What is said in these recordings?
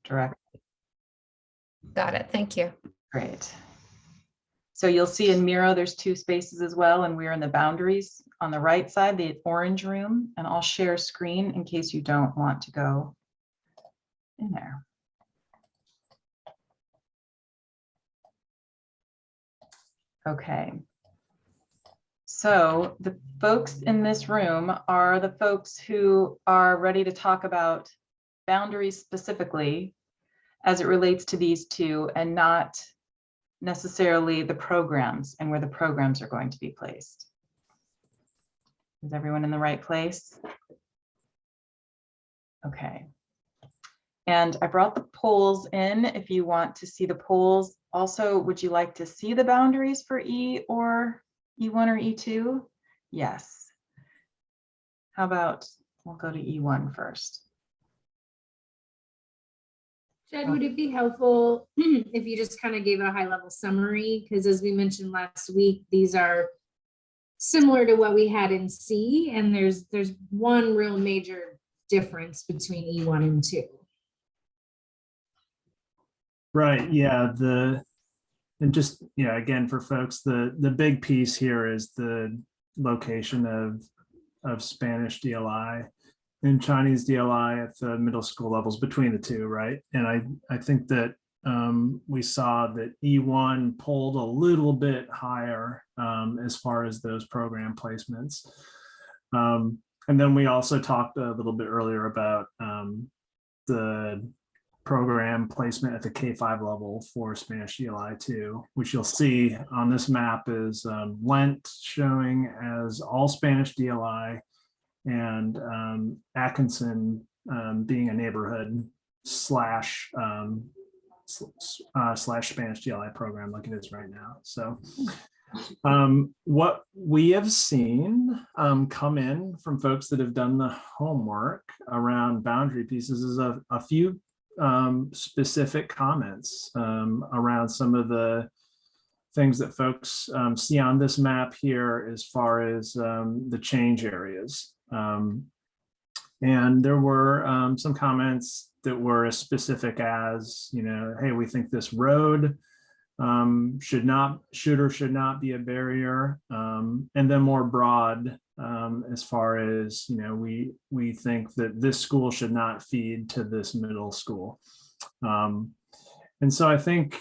direct. Got it. Thank you. Great. So you'll see in Miro, there's 2 spaces as well, and we're in the boundaries on the right side, the orange room, and I'll share screen in case you don't want to go in there. Okay. So the folks in this room are the folks who are ready to talk about boundaries specifically as it relates to these 2 and not necessarily the programs and where the programs are going to be placed. Is everyone in the right place? Okay. And I brought the polls in if you want to see the polls. Also, would you like to see the boundaries for E or E1 or E2? Yes. How about we'll go to E1 first. Jed, would it be helpful if you just kind of gave a high-level summary? Because as we mentioned last week, these are similar to what we had in C, and there's one real major difference between E1 and 2. Right. Yeah. Again, for folks, the big piece here is the location of Spanish DLI and Chinese DLI at the middle school levels between the 2, right? And I think that we saw that E1 pulled a little bit higher as far as those program placements. And then we also talked a little bit earlier about the program placement at the K-5 level for Spanish DLI 2, which you'll see on this map is Lent showing as all Spanish DLI, and Atkinson being a neighborhood slash Spanish DLI program like it is right now. So what we have seen come in from folks that have done the homework around boundary pieces is a few specific comments around some of the things that folks see on this map here as far as the change areas. And there were some comments that were as specific as, hey, we think this road should or should not be a barrier. And then more broad as far as, we think that this school should not feed to this middle school. And so I think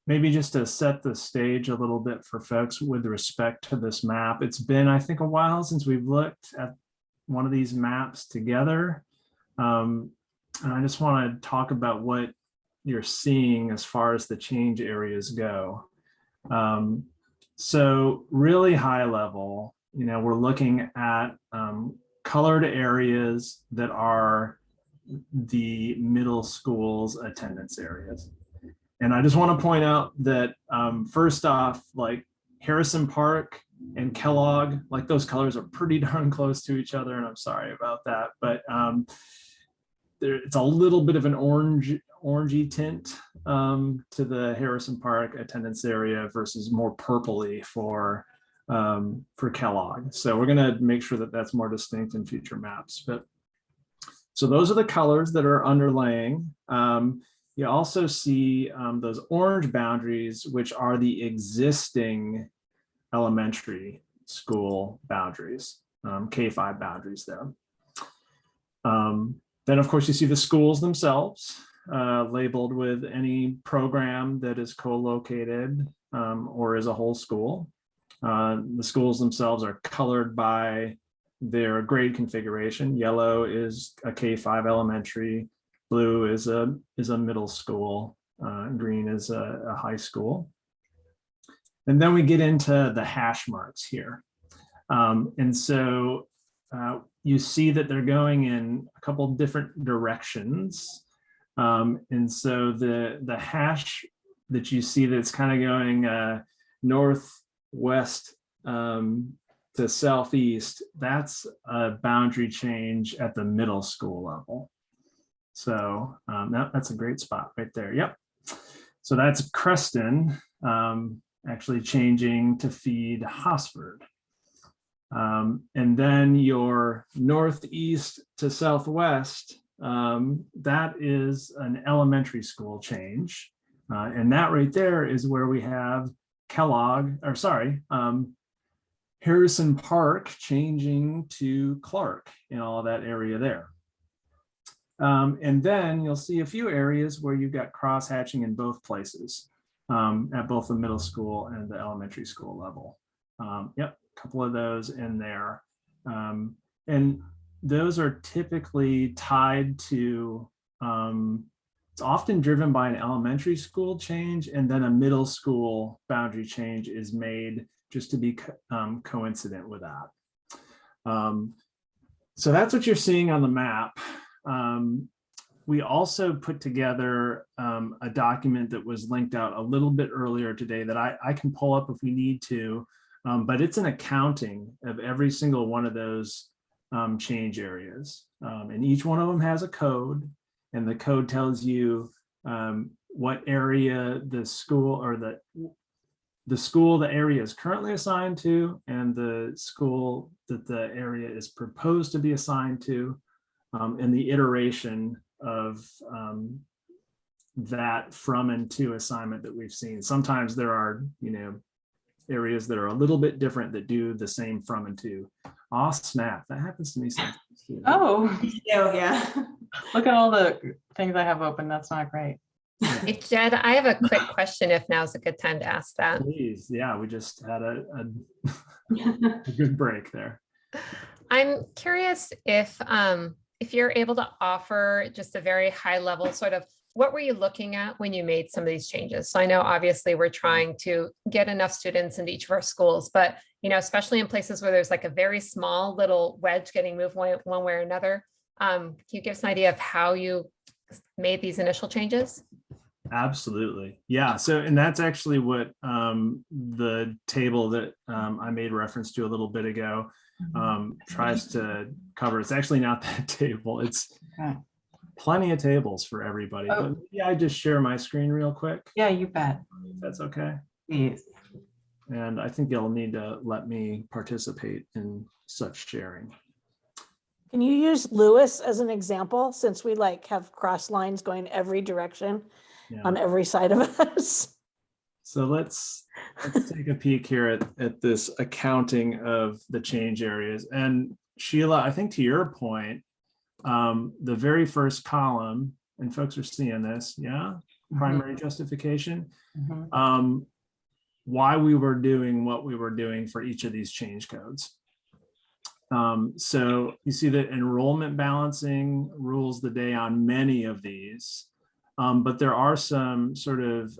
maybe just to set the stage a little bit for folks with respect to this map, it's been, I think, a while since we've looked at one of these maps together. And I just want to talk about what you're seeing as far as the change areas go. So really high level, we're looking at colored areas that are the middle school's attendance areas. And I just want to point out that first off, like Harrison Park and Kellogg, like those colors are pretty darn close to each other, and I'm sorry about that, but it's a little bit of an orangey tint to the Harrison Park attendance area versus more purpley for Kellogg. So we're going to make sure that that's more distinct in future maps. But so those are the colors that are underlaying. You also see those orange boundaries, which are the existing elementary school boundaries, K-5 boundaries there. Then, of course, you see the schools themselves labeled with any program that is co-located or is a whole school. The schools themselves are colored by their grade configuration. Yellow is a K-5 elementary, blue is a middle school, green is a high school. And then we get into the hash marks here. And so you see that they're going in a couple different directions. And so the hash that you see that's kind of going northwest to southeast, that's a boundary change at the middle school level. So that's a great spot right there. Yep. So that's Creston actually changing to feed Hosford. And then your northeast to southwest that is an elementary school change. And that right there is where we have Harrison Park changing to Clark in all that area there. And then you'll see a few areas where you've got cross hatching in both places, at both the middle school and the elementary school level. Yep, a couple of those in there. And those are typically tied to, it's often driven by an elementary school change, and then a middle school boundary change is made just to be coincident with that. So that's what you're seeing on the map. We also put together a document that was linked out a little bit earlier today that I can pull up if we need to, but it's an accounting of every single one of those change areas. And each one of them has a code, and the code tells you what area the school or the area is currently assigned to, and the school that the area is proposed to be assigned to, and the iteration of that from and to assignment that we've seen. Sometimes there are, areas that are a little bit different that do the same from and to. Oh, snap. That happens to me sometimes too. Oh, Yeah. look at all the things I have open. That's not great. Hey, Jed, I have a quick question if now's a good time to ask that. Please. Yeah, we just had a good break there. I'm curious if you're able to offer just a very high level sort of, what were you looking at when you made some of these changes? So I know obviously we're trying to get enough students into each of our schools, but especially in places where there's like a very small little wedge getting moved one way or another. Can you give us an idea of how you made these initial changes? Absolutely. Yeah. So, and that's actually what the table that I made reference to a little bit ago tries to cover. It's actually not that table. It's plenty of tables for everybody. Oh. But yeah, I just share my screen real quick. Yeah, you bet. If that's okay. Please. And I think you'll need to let me participate in such sharing. Can you use Lewis as an example, since we have cross lines going every direction on every side of us? So let's take a peek here at this accounting of the change areas. And Sheila, I think to your point, the very first column, and folks are seeing this, primary justification, why we were doing what we were doing for each of these change codes. So you see that enrollment balancing rules the day on many of these, but there are some sort of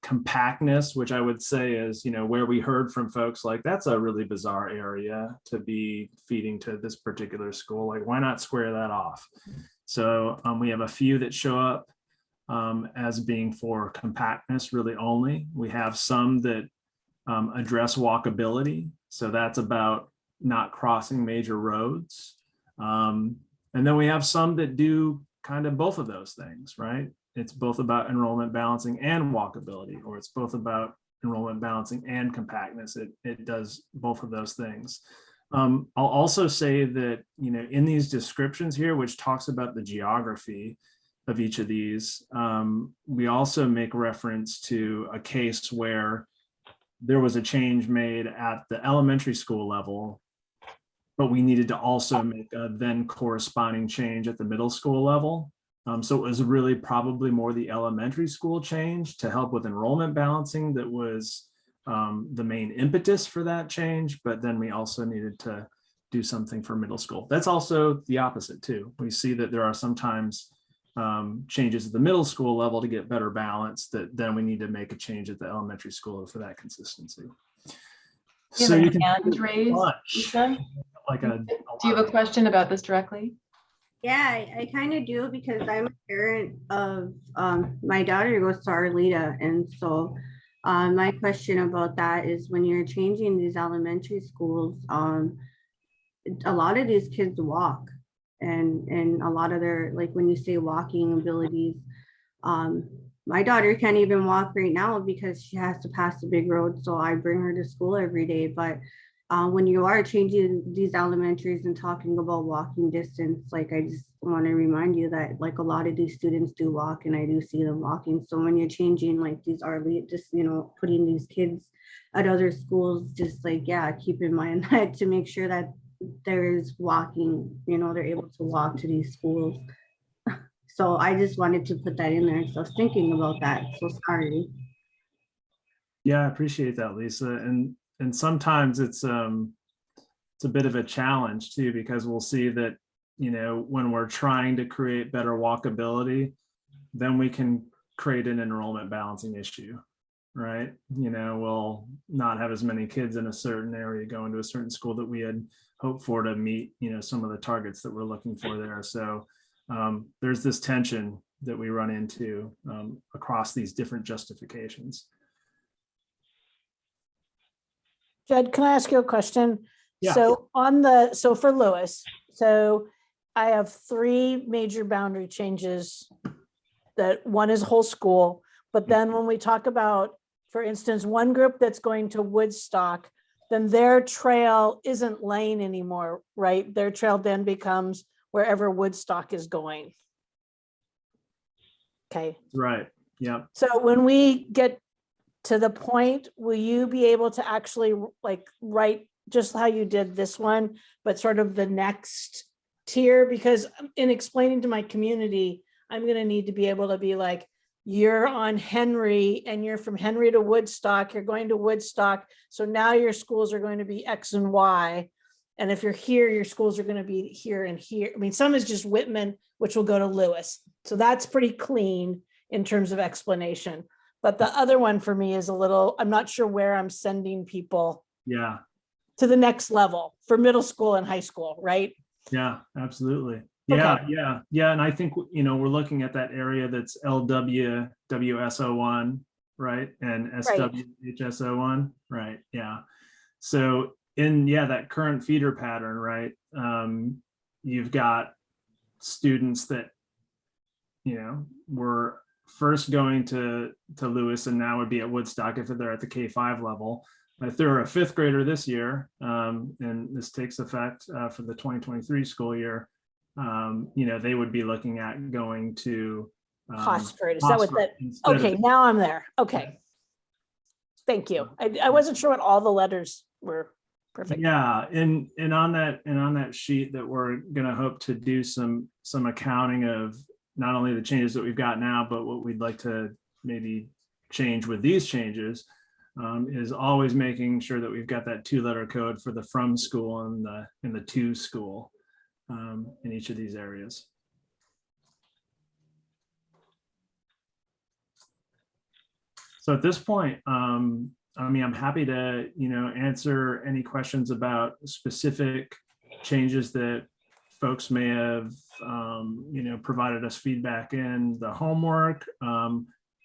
compactness, which I would say is, where we heard from folks like, that's a really bizarre area to be feeding to this particular school. Like, why not square that off? So we have a few that show up as being for compactness really only. We have some that address walkability. So that's about not crossing major roads. And then we have some that do kind of both of those things, right? It's both about enrollment balancing and walkability, or it's both about enrollment balancing and compactness. It does both of those things. I'll also say that, in these descriptions here, which talks about the geography of each of these, we also make reference to a case where there was a change made at the elementary school level, but we needed to also make a then corresponding change at the middle school level. So it was really probably more the elementary school change to help with enrollment balancing that was the main impetus for that change, but then we also needed to do something for middle school. That's also the opposite too. We see that there are sometimes changes at the middle school level to get better balance, that then we need to make a change at the elementary school for that consistency. You have a hand raised, Lisa? Do you have a question about this directly? Yeah, I kind of do, because I'm a parent of my daughter goes to Arleta, and so my question about that is, when you're changing these elementary schools, a lot of these kids walk, and a lot of their, like when you say walking abilities, my daughter can't even walk right now because she has to pass the big road, so I bring her to school every day. But when you are changing these elementaries and talking about walking distance, like I just want to remind you that like a lot of these students do walk, and I do see them walking. So when you're changing like these just, putting these kids at other schools, just like, yeah, keep in mind that to make sure that there is walking, they're able to walk to these schools. So I just wanted to put that in there. So I was thinking about that. So sorry. Yeah, I appreciate that, Lisa. And sometimes it's a bit of a challenge too, because we'll see that, when we're trying to create better walkability, then we can create an enrollment balancing issue, right? We'll not have as many kids in a certain area going to a certain school that we had hoped for to meet, some of the targets that we're looking for there. So there's this tension that we run into across these different justifications. Jed, can I ask you a question? Yeah. So for Lewis, so I have 3 major boundary changes. That one is whole school, but then when we talk about, for instance, one group that's going to Woodstock, then their trail isn't Lane anymore, right? Their trail then becomes wherever Woodstock is going. Okay. Right. Yeah. So when we get to the point, will you be able to actually like write just how you did this one, but sort of the next tier? Because in explaining to my community, I'm going to need to be able to be like, you're on Henry and you're from Henry to Woodstock, you're going to Woodstock. So now your schools are going to be X and Y. And if you're here, your schools are going to be here and here. I mean, some is just Whitman, which will go to Lewis. So that's pretty clean in terms of explanation. But the other one for me is a little, I'm not sure where I'm sending people Yeah. to the next level for middle school and high school, right? Yeah, absolutely. Yeah, Okay. yeah. And I think, we're looking at that area that's LW, WSO1, right? And SWHSO1, right? Yeah. So that current feeder pattern, right? You've got students that, were first going to Lewis and now would be at Woodstock if they're at the K-5 level. If they're a 5th grader this year, and this takes effect for the 2023 school year, they would be looking at going to Hosford, is that what that, instead of- okay, now I'm there, okay. Thank you. I wasn't sure what all the letters were. Perfect. Yeah, and on that sheet that we're gonna hope to do some accounting of not only the changes that we've got now, but what we'd like to maybe change with these changes, is always making sure that we've got that 2-letter code for the from school and the to school in each of these areas. So at this point, I'm happy to, answer any questions about specific changes that folks may have, provided us feedback in the homework,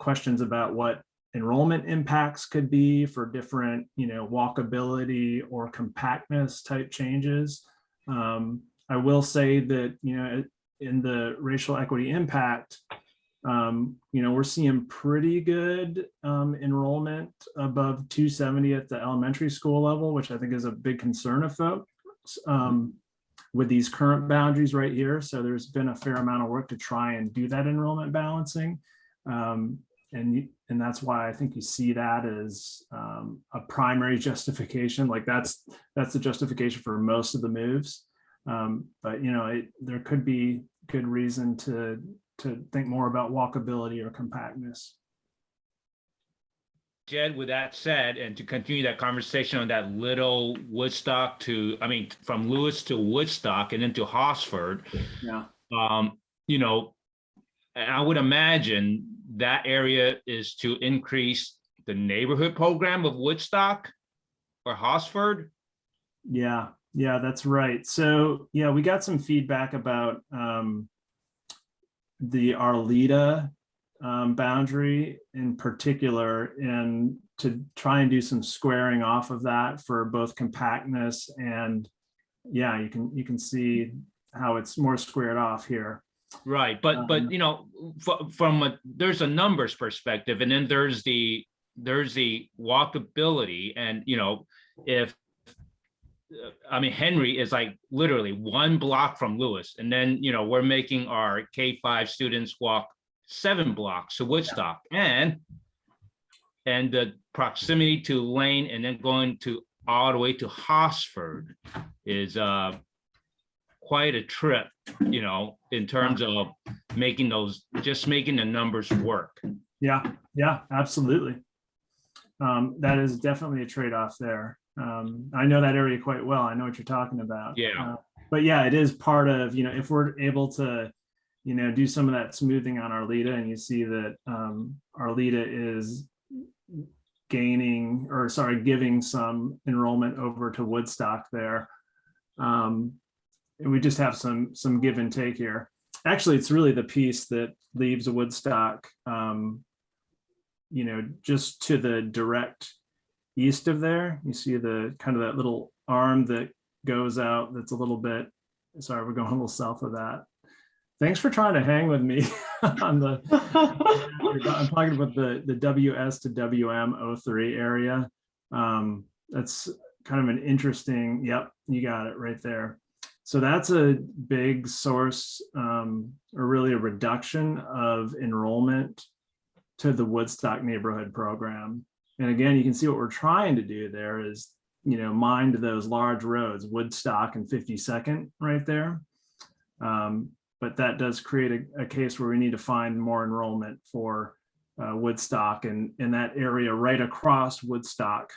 questions about what enrollment impacts could be for different, walkability or compactness type changes. I will say that, in the racial equity impact, we're seeing pretty good enrollment above 270 at the elementary school level, which I think is a big concern of folks with these current boundaries right here. So there's been a fair amount of work to try and do that enrollment balancing. And that's why I think you see that as a primary justification. Like that's the justification for most of the moves. But there could be good reason to think more about walkability or compactness. Jed, with that said, and to continue that conversation on that little Woodstock from Lewis to Woodstock and then to Hosford, Yeah. and I would imagine that area is to increase the neighborhood program of Woodstock or Hosford. Yeah, that's right. So yeah, we got some feedback about the Arleta boundary in particular, and to try and do some squaring off of that for both compactness and you can see how it's more squared off here. Right, but from there's a numbers perspective, and then there's the walkability, and if I mean, Henry is like literally 1 block from Lewis. And then, we're making our K-5 students walk 7 blocks to Woodstock. And the proximity to Lane and then going to all the way to Hosford is quite a trip, in terms of making the numbers work. Yeah, absolutely. That is definitely a trade-off there. I know that area quite well. I know what you're talking about. Yeah. But yeah, it is part of, if we're able to, do some of that smoothing on Arleta, and you see that Arleta is giving some enrollment over to Woodstock there. And we just have some give and take here. Actually, it's really the piece that leaves Woodstock, just to the direct east of there. You see the kind of that little arm that goes out. That's a little bit, sorry, we're going a little south of that. Thanks for trying to hang with me on the, I'm talking about the WS to WM03 area. That's kind of an interesting, yep, you got it right there. So that's a big source, or really a reduction of enrollment to the Woodstock neighborhood program. And again, you can see what we're trying to do there is, mind those large roads, Woodstock and 52nd right there. But that does create a case where we need to find more enrollment for Woodstock, and in that area right across Woodstock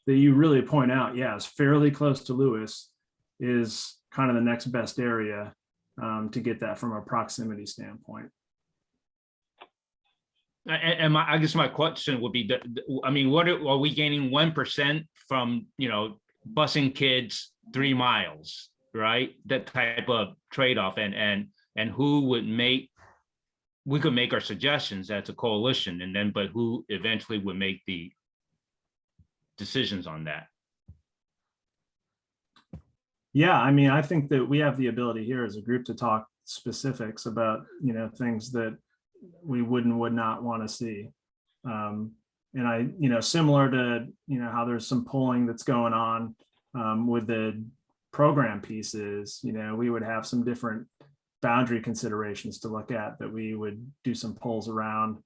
that you really point out, yeah, is fairly close to Lewis, is kind of the next best area to get that from a proximity standpoint. And I guess my question would be, what are we gaining 1% from, busing kids 3 miles, right? That type of trade-off, and who would we could make our suggestions as a coalition, and then, but who eventually would make the decisions on that? Yeah, I think that we have the ability here as a group to talk specifics about, things that we would not want to see. And similar to, how there's some polling that's going on with the program pieces, we would have some different boundary considerations to look at that we would do some polls around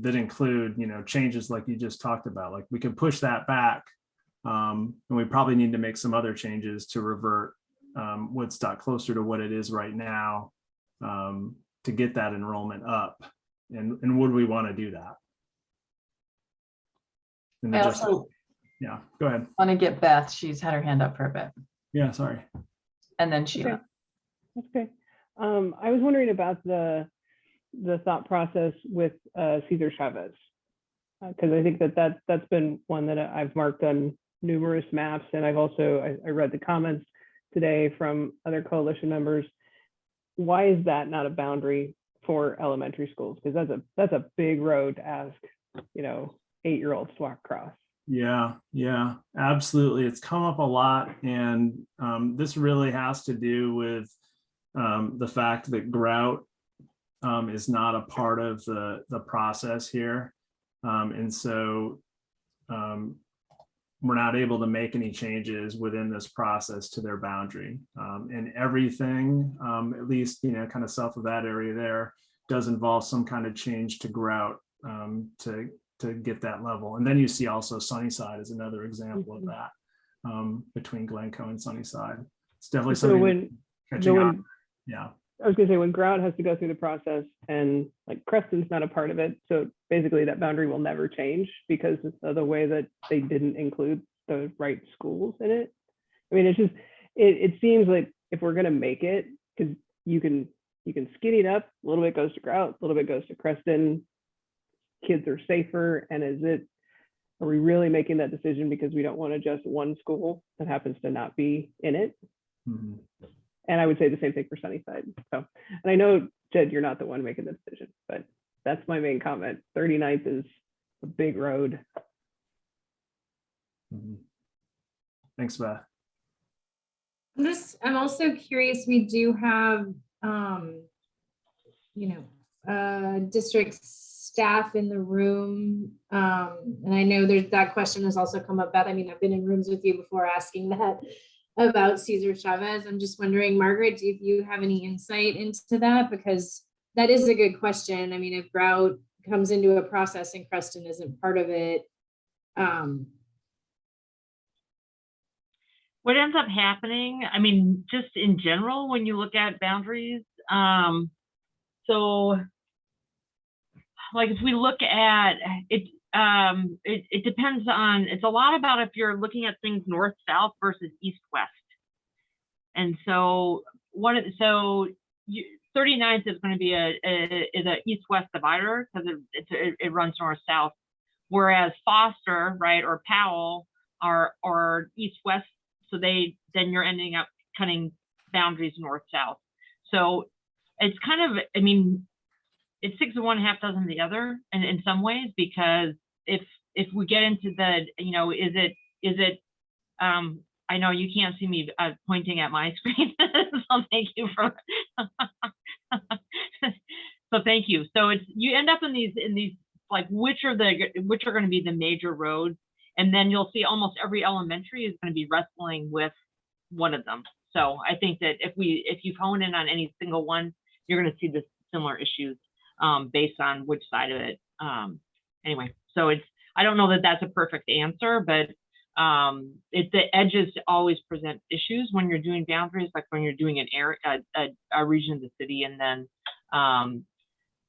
that include, changes like you just talked about. Like we could push that back, and we probably need to make some other changes to revert Woodstock closer to what it is right now, to get that enrollment up. And would we want to do that? And I just, also yeah, go ahead. want to get Beth. She's had her hand up for a bit. Yeah, sorry. And then Sheila. Okay. I was wondering about the thought process with Cesar Chavez, because I think that's been one that I've marked on numerous maps, and I've also I read the comments today from other coalition members. Why is that not a boundary for elementary schools? Because that's a big road to ask 8-year-olds to walk across. Yeah, absolutely. It's come up a lot, and this really has to do with the fact that grout is not a part of the process here, and so we're not able to make any changes within this process to their boundary, and everything, at least kind of south of that area there, does involve some kind of change to grout to get that level. And then you see also Sunnyside is another example of that, between Glencoe and Sunnyside. It's definitely something catching on. Yeah. I was gonna say, when grout has to go through the process, and like Creston's not a part of it, so basically that boundary will never change because of the way that they didn't include the right schools in it. I mean, it's just, it seems like if we're gonna make it, because you can skinny it up, a little bit goes to grout, a little bit goes to Creston, kids are safer, and are we really making that decision because we don't want to just one school that happens to not be in it? Mm-hmm. And I would say the same thing for Sunnyside. So, and I know, Jed, you're not the one making the decision, but that's my main comment. 39th is a big road. Mm-hmm. Thanks, Beth. I'm also curious, we do have, district staff in the room. And I know that question has also come up, Beth. I mean, I've been in rooms with you before asking that. about Cesar Chavez. I'm just wondering, Margaret, if you have any insight into that, because that is a good question. I mean, if Grout comes into a process and Creston isn't part of it, what ends up happening, I mean, just in general, when you look at boundaries, so like if we look at it, it depends on, it's a lot about if you're looking at things north, south versus east, west. And so 39th is going to be a east-west divider because it runs north-south, whereas Foster, right, or Powell are east-west. So then you're ending up cutting boundaries north-south. So it's kind of, I mean, it's 6 of one, half dozen of the other, and in some ways, because if we get into the, you know, is it I know you can't see me pointing at my screen, so thank you for so thank you. So it's, you end up in these like which are going to be the major roads, and then you'll see almost every elementary is going to be wrestling with one of them. So I think that if you hone in on any single one, you're going to see the similar issues based on which side of it. Anyway, so it's, I don't know that that's a perfect answer, but the edges always present issues when you're doing boundaries, like when you're doing an area, a region of the city, and then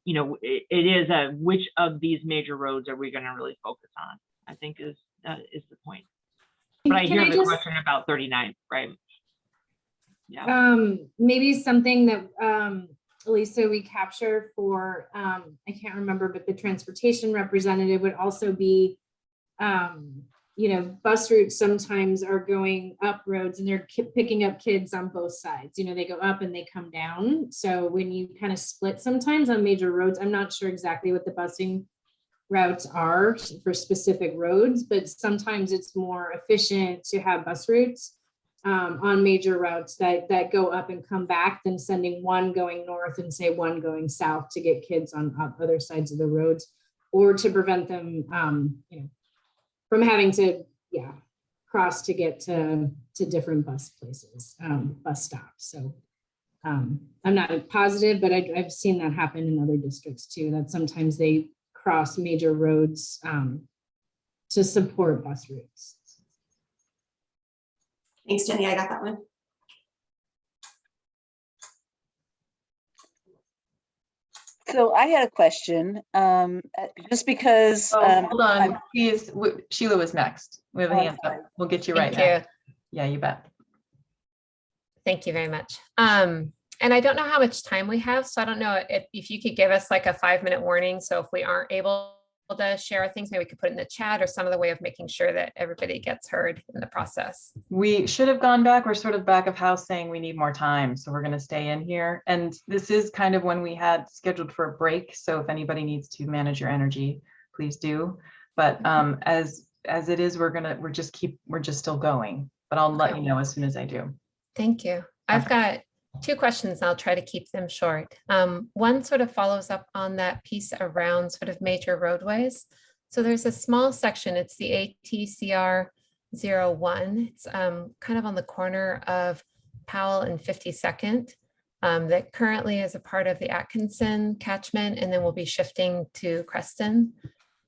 you know, it is which of these major roads are we going to really focus on, I think is the point. But I hear the question about 39th, right? Yeah. Maybe something that Lisa, we capture for I can't remember, but the transportation representative would also be you know, bus routes sometimes are going up roads and they're picking up kids on both sides. You know, they go up and they come down. So when you kind of split sometimes on major roads, I'm not sure exactly what the busing routes are for specific roads, but sometimes it's more efficient to have bus routes on major routes that go up and come back than sending one going north and say one going south to get kids on other sides of the roads, or to prevent them, you know, from having to, cross to get to different bus places, bus stops. So I'm not positive, but I've seen that happen in other districts too, that sometimes they cross major roads to support bus routes. Thanks, Jenny, I got that one. So I had a question, just because. Hold on, please. Sheila was next. We have a hand up. We'll get you right now. Yeah, you bet. Thank you very much. And I don't know how much time we have, so I don't know if you could give us like a 5-minute warning. So if we aren't able to share things, maybe we could put it in the chat or some other way of making sure that everybody gets heard in the process. We should have gone back. We're sort of back of house saying we need more time. So we're going to stay in here. And this is kind of when we had scheduled for a break. So if anybody needs to manage your energy, please do. But as it is, we're just still going, but I'll let you know as soon as I do. Thank you. I've got 2 questions. I'll try to keep them short. One sort of follows up on that piece around sort of major roadways. So there's a small section, it's the ATCR 01. It's kind of on the corner of Powell and 52nd that currently is a part of the Atkinson catchment, and then we'll be shifting to Creston.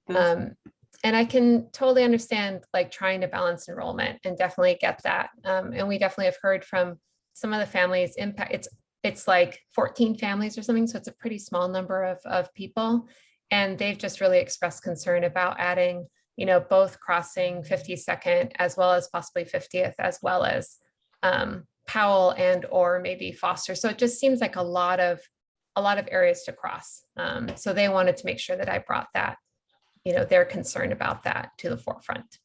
And I can totally understand like trying to balance enrollment and definitely get that. And we definitely have heard from some of the families impact. It's like 14 families or something. So it's a pretty small number of people. And they've just really expressed concern about adding, you know, both crossing 52nd as well as possibly 50th, as well as Powell and or maybe Foster. So it just seems like a lot of areas to cross. So they wanted to make sure that I brought that, you know, their concern about that to the forefront.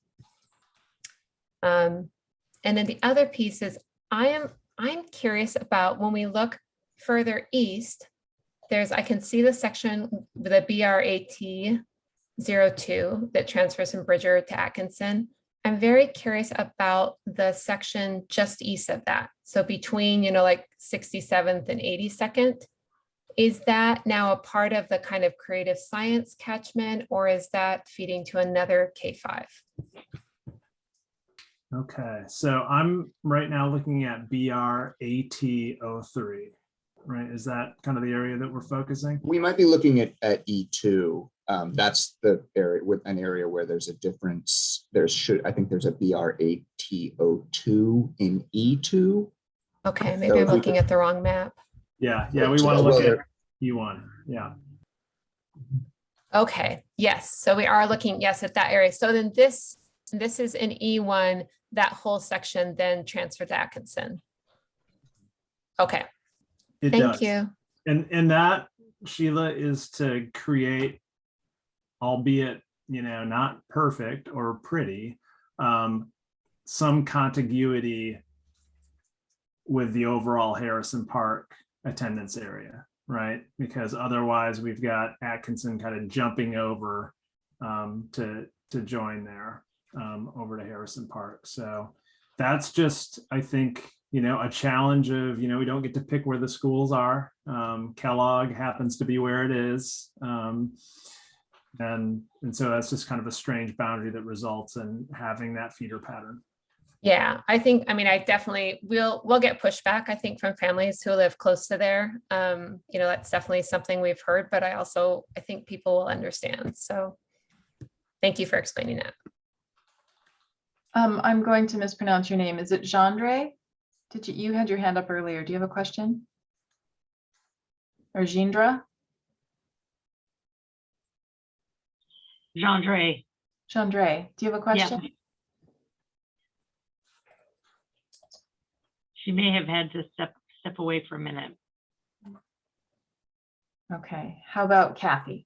And then the other piece is I'm curious about when we look further east, I can see the section with the BRAT 02 that transfers from Bridger to Atkinson. I'm very curious about the section just east of that. So between, you know, like 67th and 82nd, is that now a part of the kind of creative science catchment, or is that feeding to another K-5? Okay, so I'm right now looking at BRAT03, right? Is that kind of the area that we're focusing? We might be looking at E2. That's the area with an area where there's a difference. I think there's a BRAT02 in E2. Okay, maybe I'm looking at the wrong map. Yeah, we want to Well, look there- at E1. Yeah. Okay, yes, so we are looking, yes, at that area. So then this is in E1, that whole section then transferred to Atkinson. Okay, It thank does. you. And that, Sheila, is to create, albeit, not perfect or pretty, some contiguity with the overall Harrison Park attendance area, right? Because otherwise we've got Atkinson kind of jumping over to join there over to Harrison Park. So that's just, I think, a challenge of, we don't get to pick where the schools are. Kellogg happens to be where it is. And so that's just kind of a strange boundary that results in having that feeder pattern. Yeah, I definitely we'll get pushback, I think, from families who live close to there. That's definitely something we've heard, but I think people will understand. So thank you for explaining that. I'm going to mispronounce your name. Is it Gendre? You had your hand up earlier. Do you have a question? Or Gindra? Gendre. Gendre, do you have a question? Yeah. She may have had to step away for a minute. Okay, how about Kathy?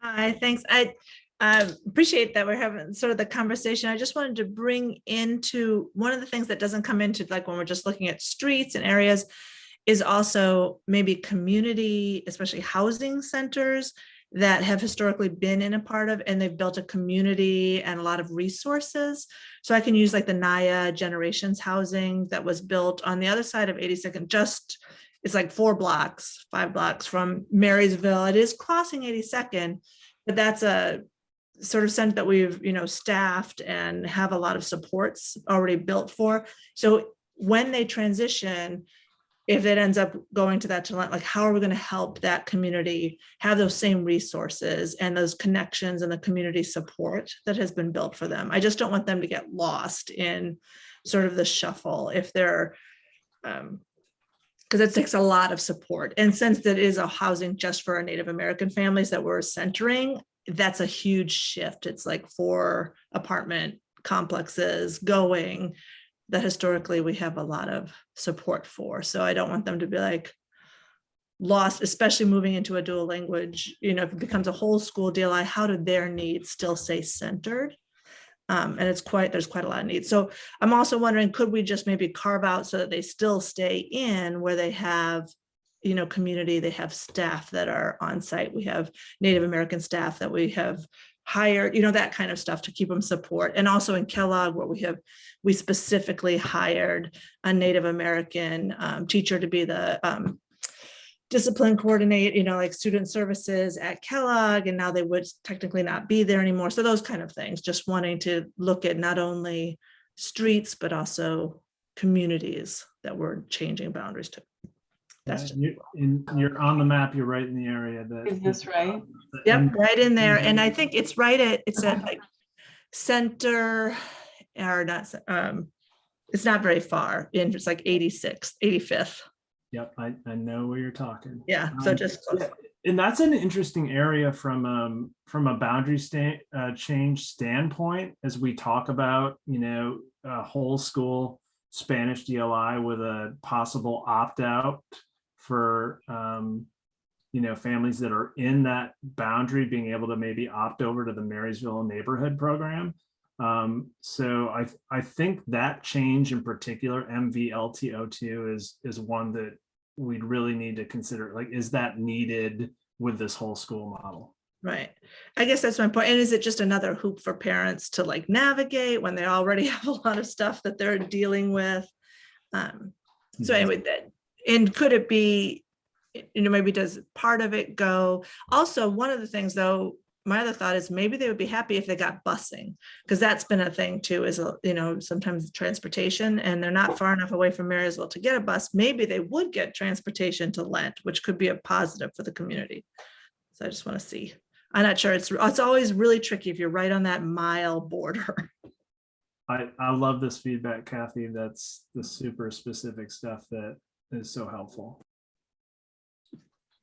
Hi, thanks. I appreciate that we're having sort of the conversation. I just wanted to bring into one of the things that doesn't come into, like when we're just looking at streets and areas, is also maybe community, especially housing centers that have historically been in a part of, and they've built a community and a lot of resources. So I can use like the Naya Generations housing that was built on the other side of 82nd, it's like 5 blocks from Marysville. It is crossing 82nd, but that's a sort of center that we've, staffed and have a lot of supports already built for. So when they transition, if it ends up going to that talent, like how are we going to help that community have those same resources and those connections and the community support that has been built for them? I just don't want them to get lost in sort of the shuffle if they're, because it takes a lot of support. And since that is a housing just for our Native American families that we're centering, that's a huge shift. It's like 4 apartment complexes going that historically we have a lot of support for. So I don't want them to be like lost, especially moving into a dual language, if it becomes a whole school DLI, how do their needs still stay centered? And there's quite a lot of needs. So I'm also wondering, could we just maybe carve out so that they still stay in where they have, community, they have staff that are on site. We have Native American staff that we have hired, that kind of stuff to keep them support. And also in Kellogg, where we specifically hired a Native American teacher to be the discipline coordinate, like student services at Kellogg, and now they would technically not be there anymore. So those kind of things, just wanting to look at not only streets, but also communities that we're changing boundaries to. That's You're on the map, you're right in the area that. Is this right? Yep, right in there. And I think it's it's at like center, or not, it's not very far in, it's like 86th, 85th. Yep, I know where you're talking. Yeah, so just close. Yeah, and that's an interesting area from a boundary change standpoint, as we talk about, a whole school Spanish DLI with a possible opt-out for families that are in that boundary being able to maybe opt over to the Marysville neighborhood program. So I think that change in particular, MVLT02, is one that we'd really need to consider. Like, is that needed with this whole school model? Right. I guess that's my point. And is it just another hoop for parents to like navigate when they already have a lot of stuff that they're dealing with? So anyway, and could it be, maybe does part of it go? Also, one of the things though, my other thought is maybe they would be happy if they got busing, because that's been a thing too, is, sometimes transportation, and they're not far enough away from Marysville to get a bus. Maybe they would get transportation to Lent, which could be a positive for the community. So I just want to see. I'm not sure. It's always really tricky if you're right on that mile border. I love this feedback, Kathy. That's the super specific stuff that is so helpful.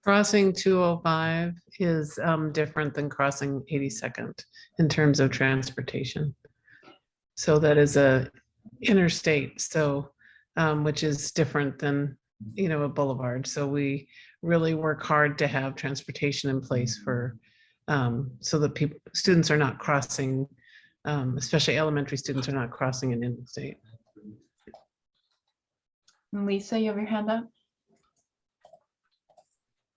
Crossing 205 is different than crossing 82nd in terms of transportation. So that is a interstate, so which is different than a boulevard. So we really work hard to have transportation in place for so that students are not crossing, especially elementary students are not crossing an interstate. Lisa, you have your hand up?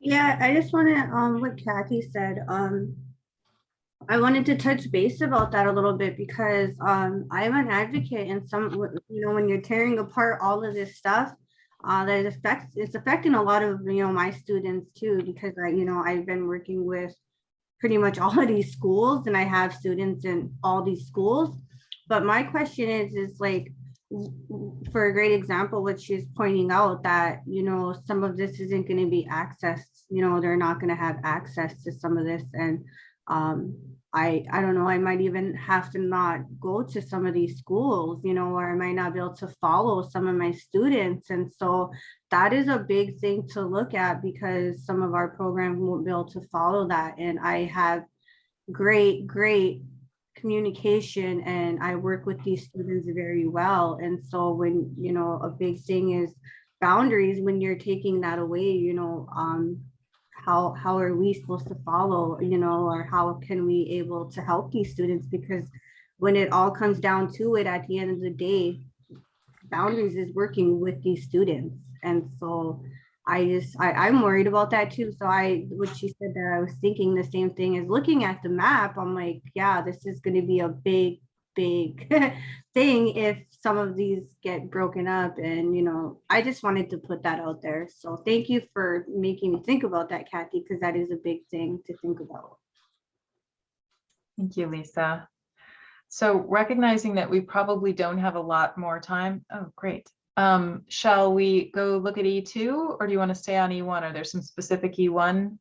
Yeah, I just want to, what Kathy said, I wanted to touch base about that a little bit because I'm an advocate in when you're tearing apart all of this stuff, it's affecting a lot of, my students too, because I've been working with pretty much all of these schools and I have students in all these schools. But my question is like, for a great example, what she's pointing out that, some of this isn't going to be accessed, they're not going to have access to some of this. And I don't know, I might even have to not go to some of these schools, or I might not be able to follow some of my students. And so that is a big thing to look at because some of our programs won't be able to follow that. And I have great communication and I work with these students very well. And so when, a big thing is boundaries, when you're taking that away, how are we supposed to follow, or how can we able to help these students? Because when it all comes down to it, at the end of the day, boundaries is working with these students. And so I'm worried about that too. So what she said that I was thinking the same thing as looking at the map. I'm like, yeah, this is going to be a big thing if some of these get broken up. And, I just wanted to put that out there. So thank you for making me think about that, Kathy, because that is a big thing to think about. Thank you, Lisa. So recognizing that we probably don't have a lot more time. Oh, great. Shall we go look at E2 or do you want to stay on E1? Are there some specific E1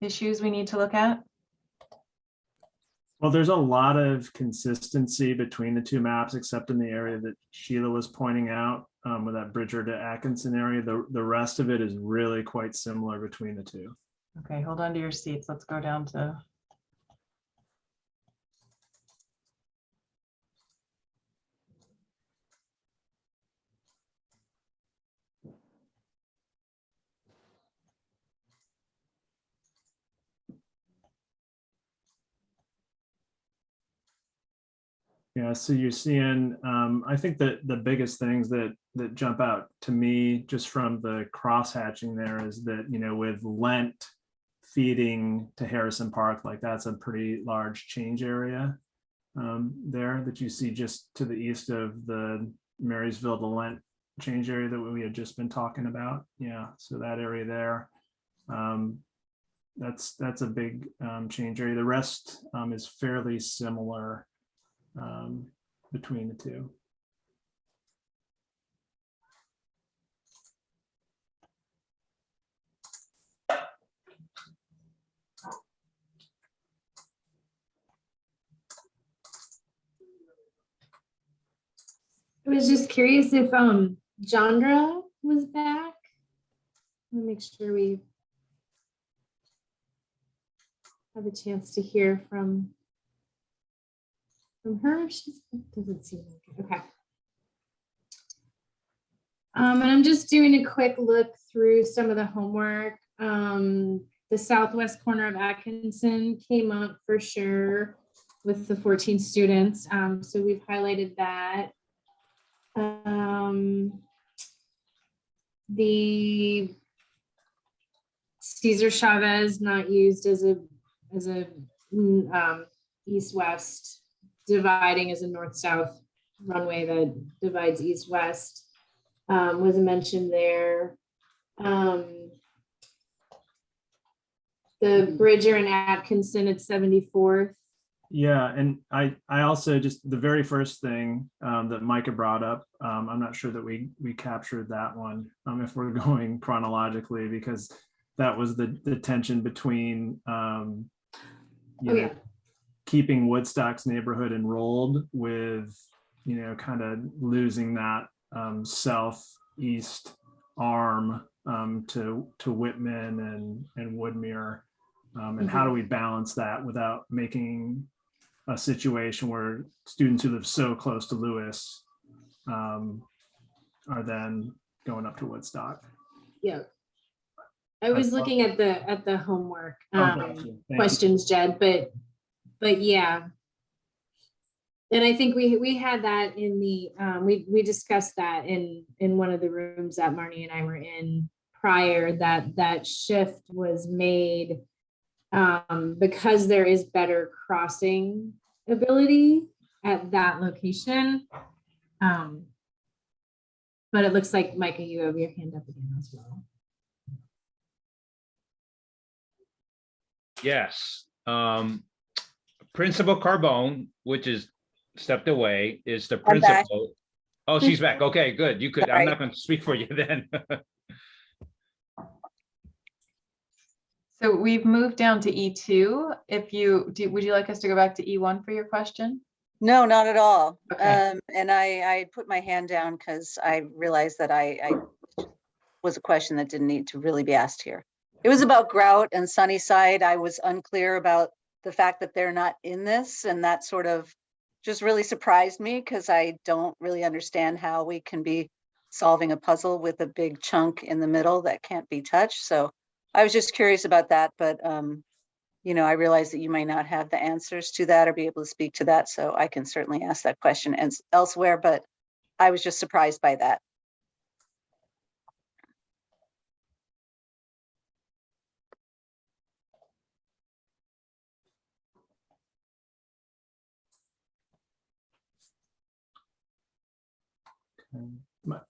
issues we need to look at? Well, there's a lot of consistency between the two maps, except in the area that Sheila was pointing out with that Bridger to Atkinson area. The rest of it is really quite similar between the two. Okay, hold on to your seats. Let's go down to Yeah, so you're seeing, I think that the biggest things that jump out to me just from the cross-hatching there is that, with Lent feeding to Harrison Park, like that's a pretty large change area there that you see just to the east of the Marysville to Lent change area that we had just been talking about. Yeah, so that area there, that's a big change area. The rest is fairly similar between the two. I was just curious if Jandra was back. Let me make sure we have a chance to hear from her. She doesn't seem like it. Okay. And I'm just doing a quick look through some of the homework. The southwest corner of Atkinson came up for sure with the 14 students. So we've highlighted that. The Cesar Chavez not used as a east-west dividing as a north-south runway that divides east-west was mentioned there. The Bridger and Atkinson at 74th. Yeah, and I also just the very first thing that Micah brought up, I'm not sure that we captured that one if we're going chronologically, because that was the tension between keeping Woodstock's neighborhood enrolled with kind of losing that southeast arm to Whitman and Woodmere, and how do we balance that without making a situation where students who live so close to Lewis are then going up to Woodstock. Yeah. I was looking at the homework Thank questions, Jed, but yeah. And I think we had that in the we discussed that in one of the rooms that Marnie and I were in prior, that shift was made because there is better crossing ability at that location. But it looks like, Micah, you have your hand up again as well. Yes. Principal Carbone, which is stepped away, is the I'm back. principal. Oh, she's back. Okay, good. You could, I'm Sorry. not going to speak for you then. So we've moved down to E2. Would you like us to go back to E1 for your question? No, not at all. Okay. And I put my hand down because I realized that I was a question that didn't need to really be asked here. It was about Grout and Sunnyside. I was unclear about the fact that they're not in this, and that sort of just really surprised me because I don't really understand how we can be solving a puzzle with a big chunk in the middle that can't be touched. So I was just curious about that, but I realize that you might not have the answers to that or be able to speak to that, so I can certainly ask that question and elsewhere, but I was just surprised by that.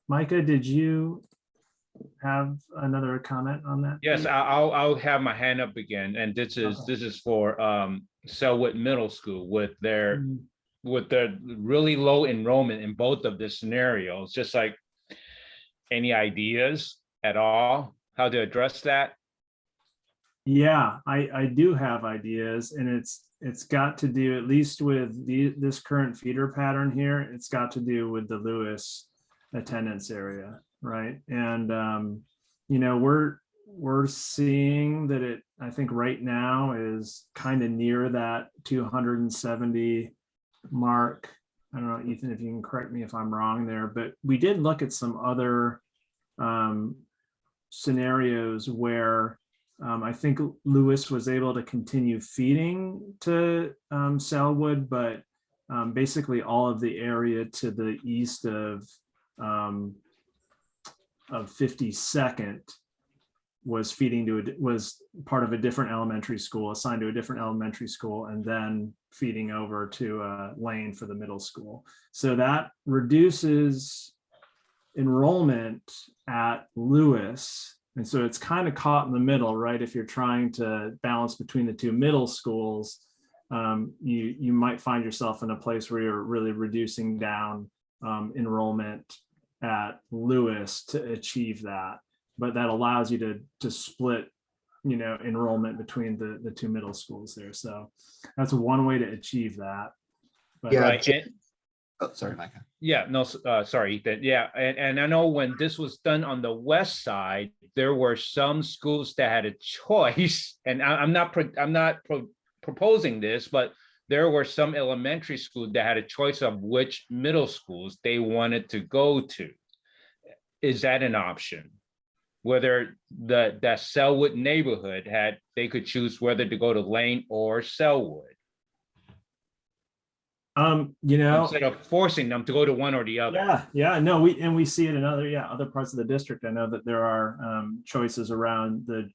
Micah, did you have another comment on that? Yes, I'll have my hand up again, and this is for Selwood Middle School with their really low enrollment in both of the scenarios. Just like, any ideas at all how to address that? Yeah, I do have ideas, and it's got to do, at least with this current feeder pattern here, it's got to do with the Lewis attendance area, right? And we're seeing that it, I think right now, is kind of near that 270 mark. I don't know, Ethan, if you can correct me if I'm wrong there, but we did look at some other scenarios where I think Lewis was able to continue feeding to Selwood, but basically all of the area to the east of 52nd was part of a different elementary school, assigned to a different elementary school, and then feeding over to Lane for the middle school. So that reduces enrollment at Lewis. And so it's kind of caught in the middle, right? If you're trying to balance between the two middle schools, you might find yourself in a place where you're really reducing down enrollment at Lewis to achieve that. But that allows you to split, enrollment between the two middle schools there. So that's one way to achieve that. But, Yeah. Right. Oh, sorry, Micah. Yeah, no, sorry, Ethan. Yeah, and I know when this was done on the west side, there were some schools that had a choice, and I'm not proposing this, but there were some elementary schools that had a choice of which middle schools they wanted to go to. Is that an option? Whether that Selwood neighborhood they could choose whether to go to Lane or Selwood. Instead of forcing them to go to one or the other. Yeah, no, we see it in other parts of the district. I know that there are choices around the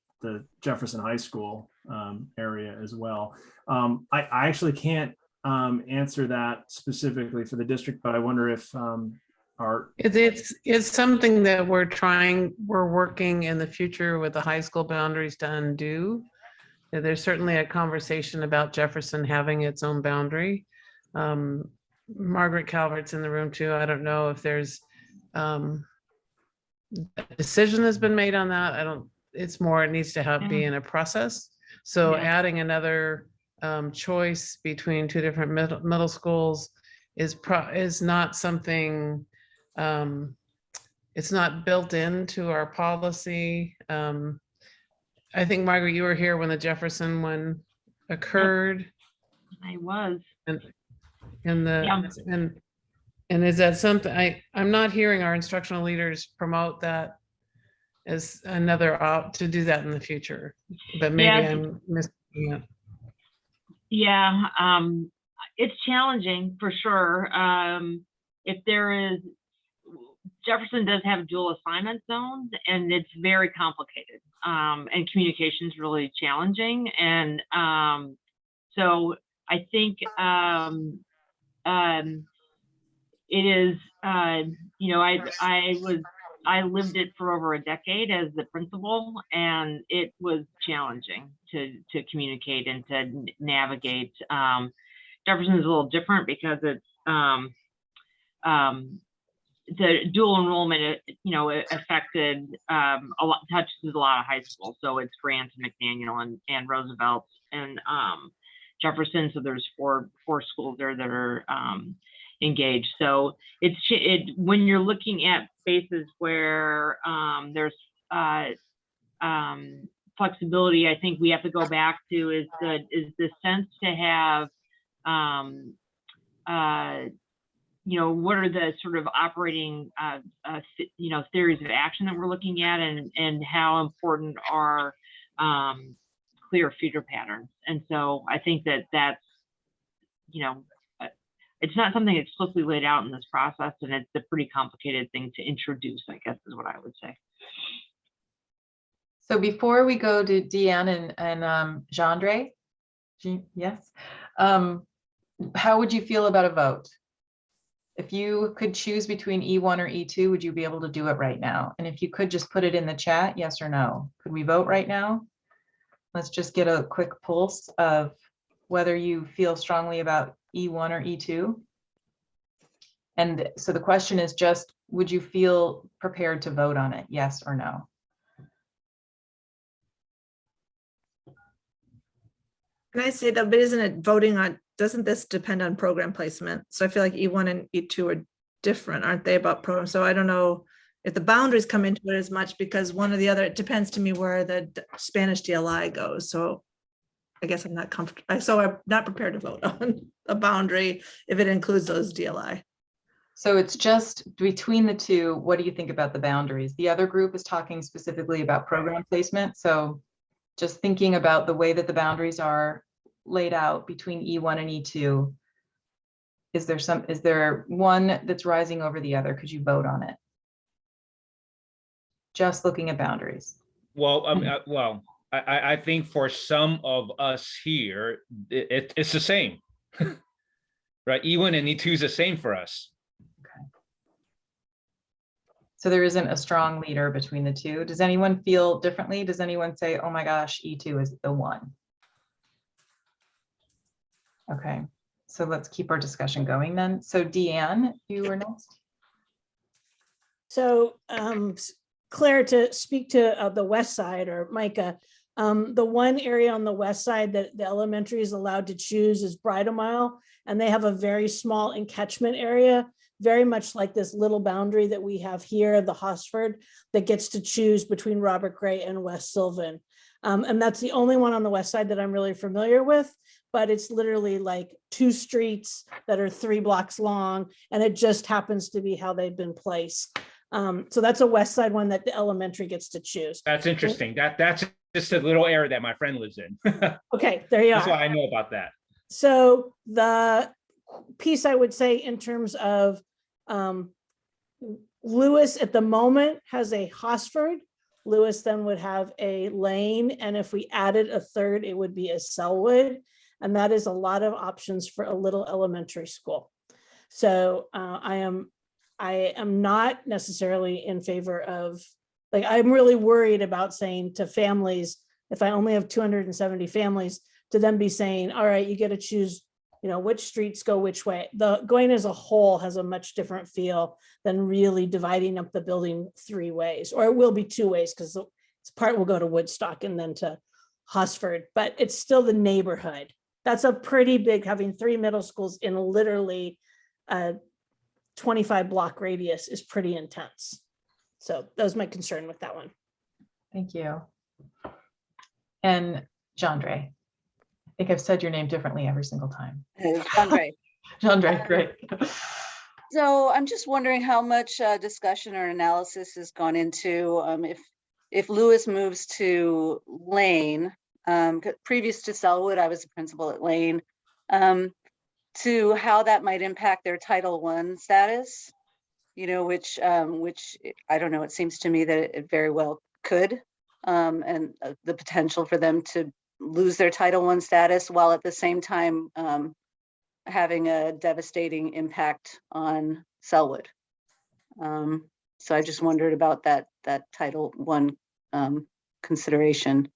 Jefferson High School area as well. I actually can't answer that specifically for the district, but I wonder if it's something that we're working in the future with the high school boundaries to undo. There's certainly a conversation about Jefferson having its own boundary. Margaret Calvert's in the room too. I don't know if there's a decision has been made on that. I don't, it's more, it needs to have be in a process. So Yeah. adding another choice between two different middle schools is not something, it's not built into our policy. I think, Margaret, you were here when the Jefferson one occurred. I was. And Yeah. is that something, I'm not hearing our instructional leaders promote that as another to do that in the future, but maybe Yeah. I'm missing it. Yeah, it's challenging for sure. If there is, Jefferson does have dual assignment zones, and it's very complicated. And communication is really challenging. And so I think it is, you know, I lived it for over a decade as the principal, and it was challenging to communicate and to navigate. Jefferson is a little different because it's the dual enrollment, you know, it affected a lot, touches a lot of high schools. So it's Grant and McDaniel and Roosevelt and Jefferson. So there's four schools there that are engaged. So when you're looking at spaces where there's flexibility, I think we have to go back to is the sense to have you know, what are the sort of operating you know, theories of action that we're looking at, and how important are clear feeder patterns. And so I think that's, you know, it's not something explicitly laid out in this process, and it's a pretty complicated thing to introduce, I guess is what I would say. So before we go to Deanne and Gendre, yes, how would you feel about a vote? If you could choose between E1 or E2, would you be able to do it right now? And if you could just put it in the chat, yes or no. Could we vote right now? Let's just get a quick pulse of whether you feel strongly about E1 or E2. And so the question is just, would you feel prepared to vote on it? Yes or no? Can I say that, but isn't it voting on, doesn't this depend on program placement? So I feel like E1 and E2 are different, aren't they, about programs? So I don't know if the boundaries come into it as much, because one or the other, it depends to me where the Spanish DLI goes. So I guess I'm not comfortable. So I'm not prepared to vote on a boundary if it includes those DLI. So it's just between the two. What do you think about the boundaries? The other group is talking specifically about program placement. So just thinking about the way that the boundaries are laid out between E1 and E2, is there one that's rising over the other? Could you vote on it? Just looking at boundaries. Well, I think for some of us here, it's the same, right? E1 and E2 is the same for us. Okay. So there isn't a strong leader between the two. Does anyone feel differently? Does anyone say, oh my gosh, E2 is the one? Okay, so let's keep our discussion going then. So Deanne, you were next. So Claire, to speak to the west side, or Micah, the one area on the west side that the elementary is allowed to choose is Bridal Mile, and they have a very small encatchment area, very much like this little boundary that we have here, the Hosford, that gets to choose between Robert Gray and West Sylvan. And that's the only one on the west side that I'm really familiar with, but it's literally like 2 streets that are 3 blocks long, and it just happens to be how they've been placed. So that's a west side one that the elementary gets to choose. That's interesting. That's just a little area that my friend lives in. Okay, there you That's are. why I know about that. So the piece I would say in terms of Lewis at the moment has a Hosford. Lewis then would have a Lane, and if we added a third, it would be a Selwood, and that is a lot of options for a little elementary school. So I am not necessarily in favor of, like, I'm really worried about saying to families, if I only have 270 families, to then be saying, all right, you get to choose, which streets go which way. The going as a whole has a much different feel than really dividing up the building 3 ways, or it will be 2 ways because part will go to Woodstock and then to Hosford, but it's still the neighborhood. That's a pretty big, having 3 middle schools in literally a 25 block radius is pretty intense. So that was my concern with that one. Thank you. And Jandre, I think I've said your name differently every single time. Andre. Jandre, great. So I'm just wondering how much discussion or analysis has gone into if Lewis moves to Lane, previous to Selwood, I was the principal at Lane, to how that might impact their Title I status, which I don't know, it seems to me that it very well could, and the potential for them to lose their Title I status while at the same time having a devastating impact on Selwood. So I just wondered about that Title I consideration.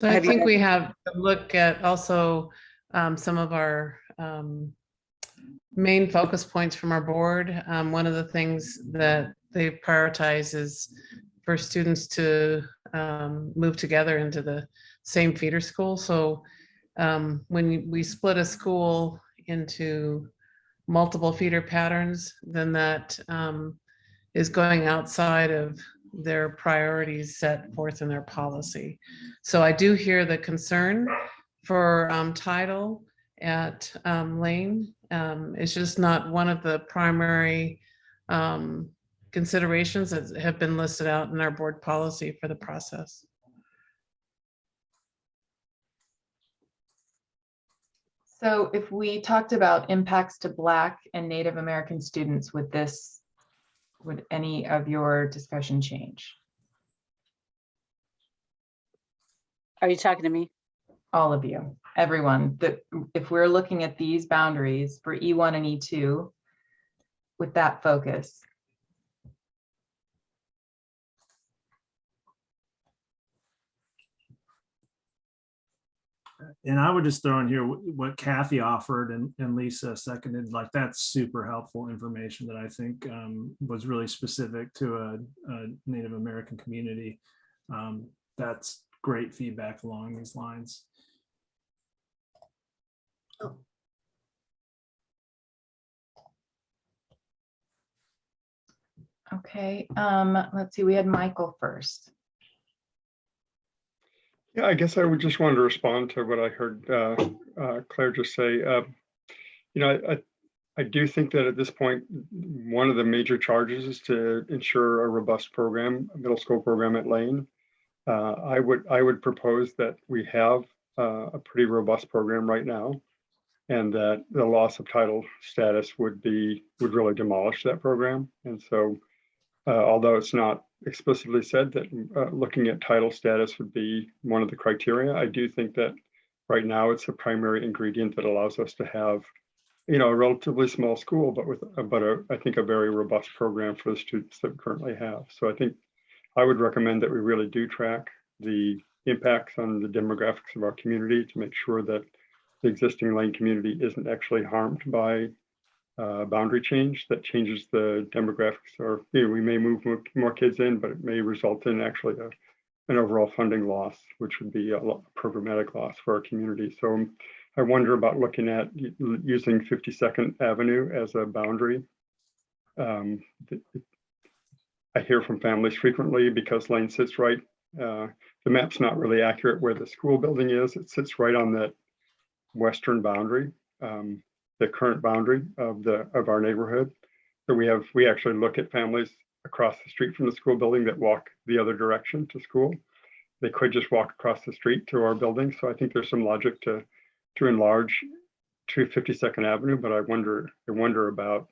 So I think we have to look at also some of our main focus points from our board. One of the things that they prioritize is for students to move together into the same feeder school. So when we split a school into multiple feeder patterns, then that is going outside of their priorities set forth in their policy. So I do hear the concern for title at Lane. It's just not one of the primary considerations that have been listed out in our board policy for the process. So if we talked about impacts to Black and Native American students, would any of your discussion change? Are you talking to me? All of you, everyone, that if we're looking at these boundaries for E1 and E2 with that focus. And I would just throw in here what Kathy offered and Lisa seconded, like that's super helpful information that I think was really specific to a Native American community. That's great feedback along these lines. Okay, let's see, we had Michael first. Yeah, I guess I would just want to respond to what I heard Claire just say. I do think that at this point, one of the major charges is to ensure a robust program, a middle school program at Lane. I would propose that we have a pretty robust program right now, and that the loss of title status would really demolish that program. And so, although it's not explicitly said that looking at title status would be one of the criteria, I do think that right now it's a primary ingredient that allows us to have, a relatively small school, but I think a very robust program for the students that we currently have. So I think I would recommend that we really do track the impacts on the demographics of our community to make sure that the existing Lane community isn't actually harmed by boundary change that changes the demographics, or we may move more kids in, but it may result in actually an overall funding loss, which would be a programmatic loss for our community. So I wonder about looking at using 52nd Avenue as a boundary. I hear from families frequently because Lane sits right, the map's not really accurate where the school building is. It sits right on that western boundary. The current boundary of our neighborhood. So we actually look at families across the street from the school building that walk the other direction to school. They could just walk across the street to our building. So I think there's some logic to enlarge to 52nd Avenue, but I wonder about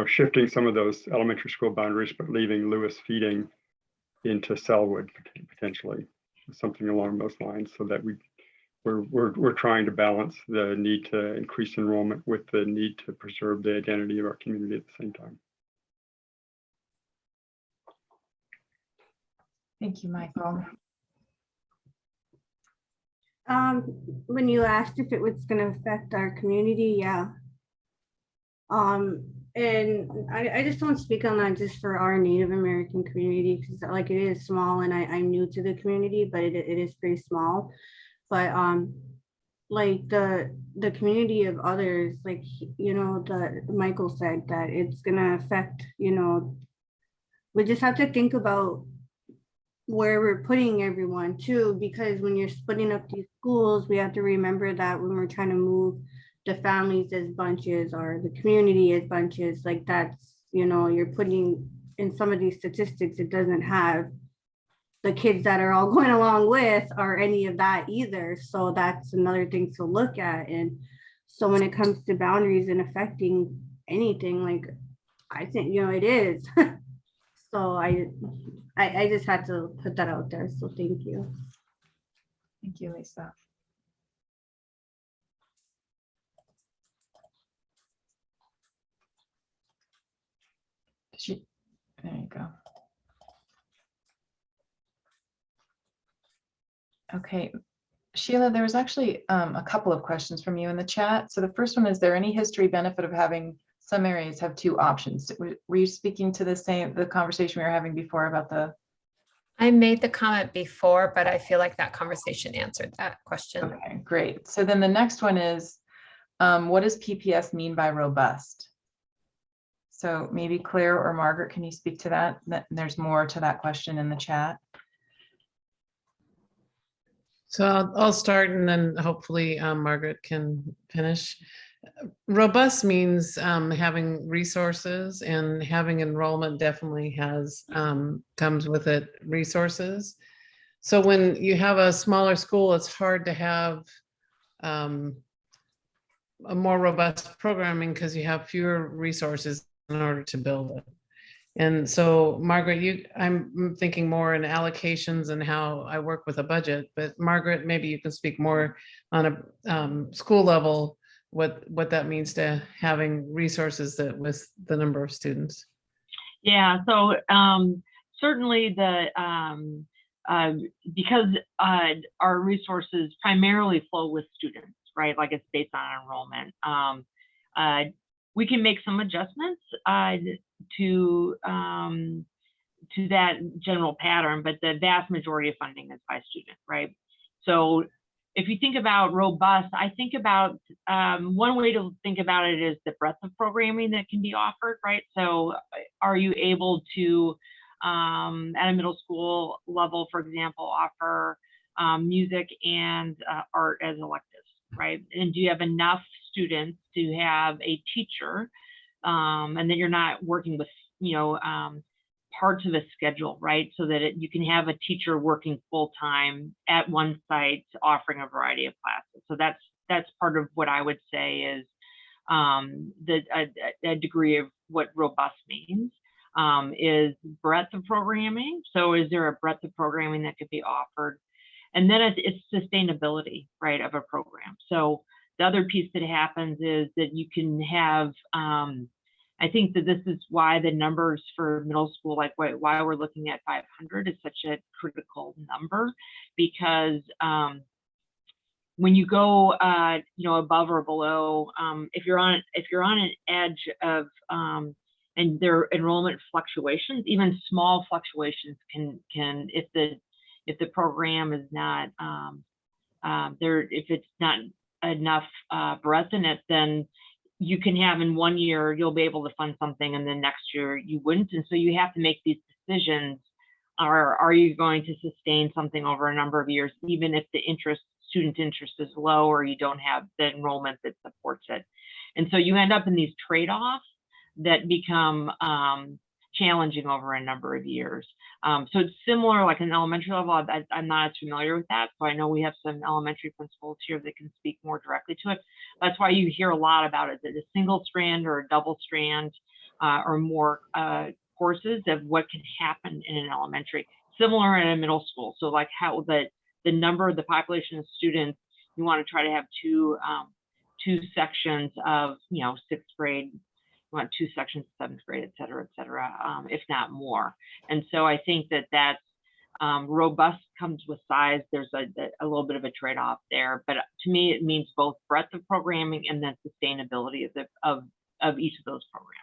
shifting some of those elementary school boundaries, but leaving Lewis feeding into Selwood potentially, something along those lines, so that we're trying to balance the need to increase enrollment with the need to preserve the identity of our community at the same time. Thank you, Michael. When you asked if it was gonna affect our community, yeah. And I just don't speak on that just for our Native American community, because like it is small and I'm new to the community, but it is pretty small. But like the community of others, like, you know, Michael said that it's gonna affect, you know, we just have to think about where we're putting everyone too, because when you're splitting up these schools, we have to remember that when we're trying to move the families as bunches or the community as bunches, like that's, you know, you're putting in some of these statistics, it doesn't have the kids that are all going along with or any of that either. So that's another thing to look at. And so when it comes to boundaries and affecting anything, like I think, you know, it is. So I just had to put that out there. So thank you. Thank you, Lisa. There you go. Okay, Sheila, there was actually a couple of questions from you in the chat. So the first one, is there any history benefit of having some areas have two options? Were you speaking to the conversation we were having before about the? I made the comment before, but I feel like that conversation answered that question. Okay, great. So then the next one is, what does PPS mean by robust? So maybe Claire or Margaret, can you speak to that? There's more to that question in the chat. So I'll start and then hopefully Margaret can finish. Robust means having resources, and having enrollment definitely has comes with it resources. So when you have a smaller school, it's hard to have a more robust programming because you have fewer resources in order to build it. And so, Margaret, I'm thinking more in allocations and how I work with a budget, but Margaret, maybe you can speak more on a school level, what that means to having resources that with the number of students. Yeah, so certainly because our resources primarily flow with students, right? Like it's based on enrollment. We can make some adjustments to that general pattern, but the vast majority of funding is by student, right? So if you think about robust, I think about one way to think about it is the breadth of programming that can be offered, right? So are you able to, at a middle school level, for example, offer music and art as electives, right? And do you have enough students to have a teacher, and then you're not working with, you know, parts of a schedule, right? So that you can have a teacher working full time at one site offering a variety of classes. So that's part of what I would say is a degree of what robust means, is breadth of programming. So is there a breadth of programming that could be offered? And then it's sustainability, right, of a program. So the other piece that happens is that you can have, I think that this is why the numbers for middle school, like why we're looking at 500 is such a critical number, because when you go, you know, above or below, if you're on an edge of, and there are enrollment fluctuations, even small fluctuations can if the program is not if it's not enough breadth in it, then you can have in one year, you'll be able to fund something and then next year you wouldn't. And so you have to make these decisions. Are you going to sustain something over a number of years, even if the student interest is low or you don't have the enrollment that supports it? And so you end up in these trade-offs that become challenging over a number of years. So it's similar, like an elementary level. I'm not as familiar with that. So I know we have some elementary principals here that can speak more directly to it. That's why you hear a lot about it, that a single strand or a double strand or more courses of what can happen in an elementary, similar in a middle school. So like how the number of the population of students, you want to try to have two sections of, you know, sixth grade, you want two sections of seventh grade, et cetera, if not more. And so I think that that's Robust comes with size. There's a little bit of a trade-off there, but to me, it means both breadth of programming and then sustainability of each of those programs,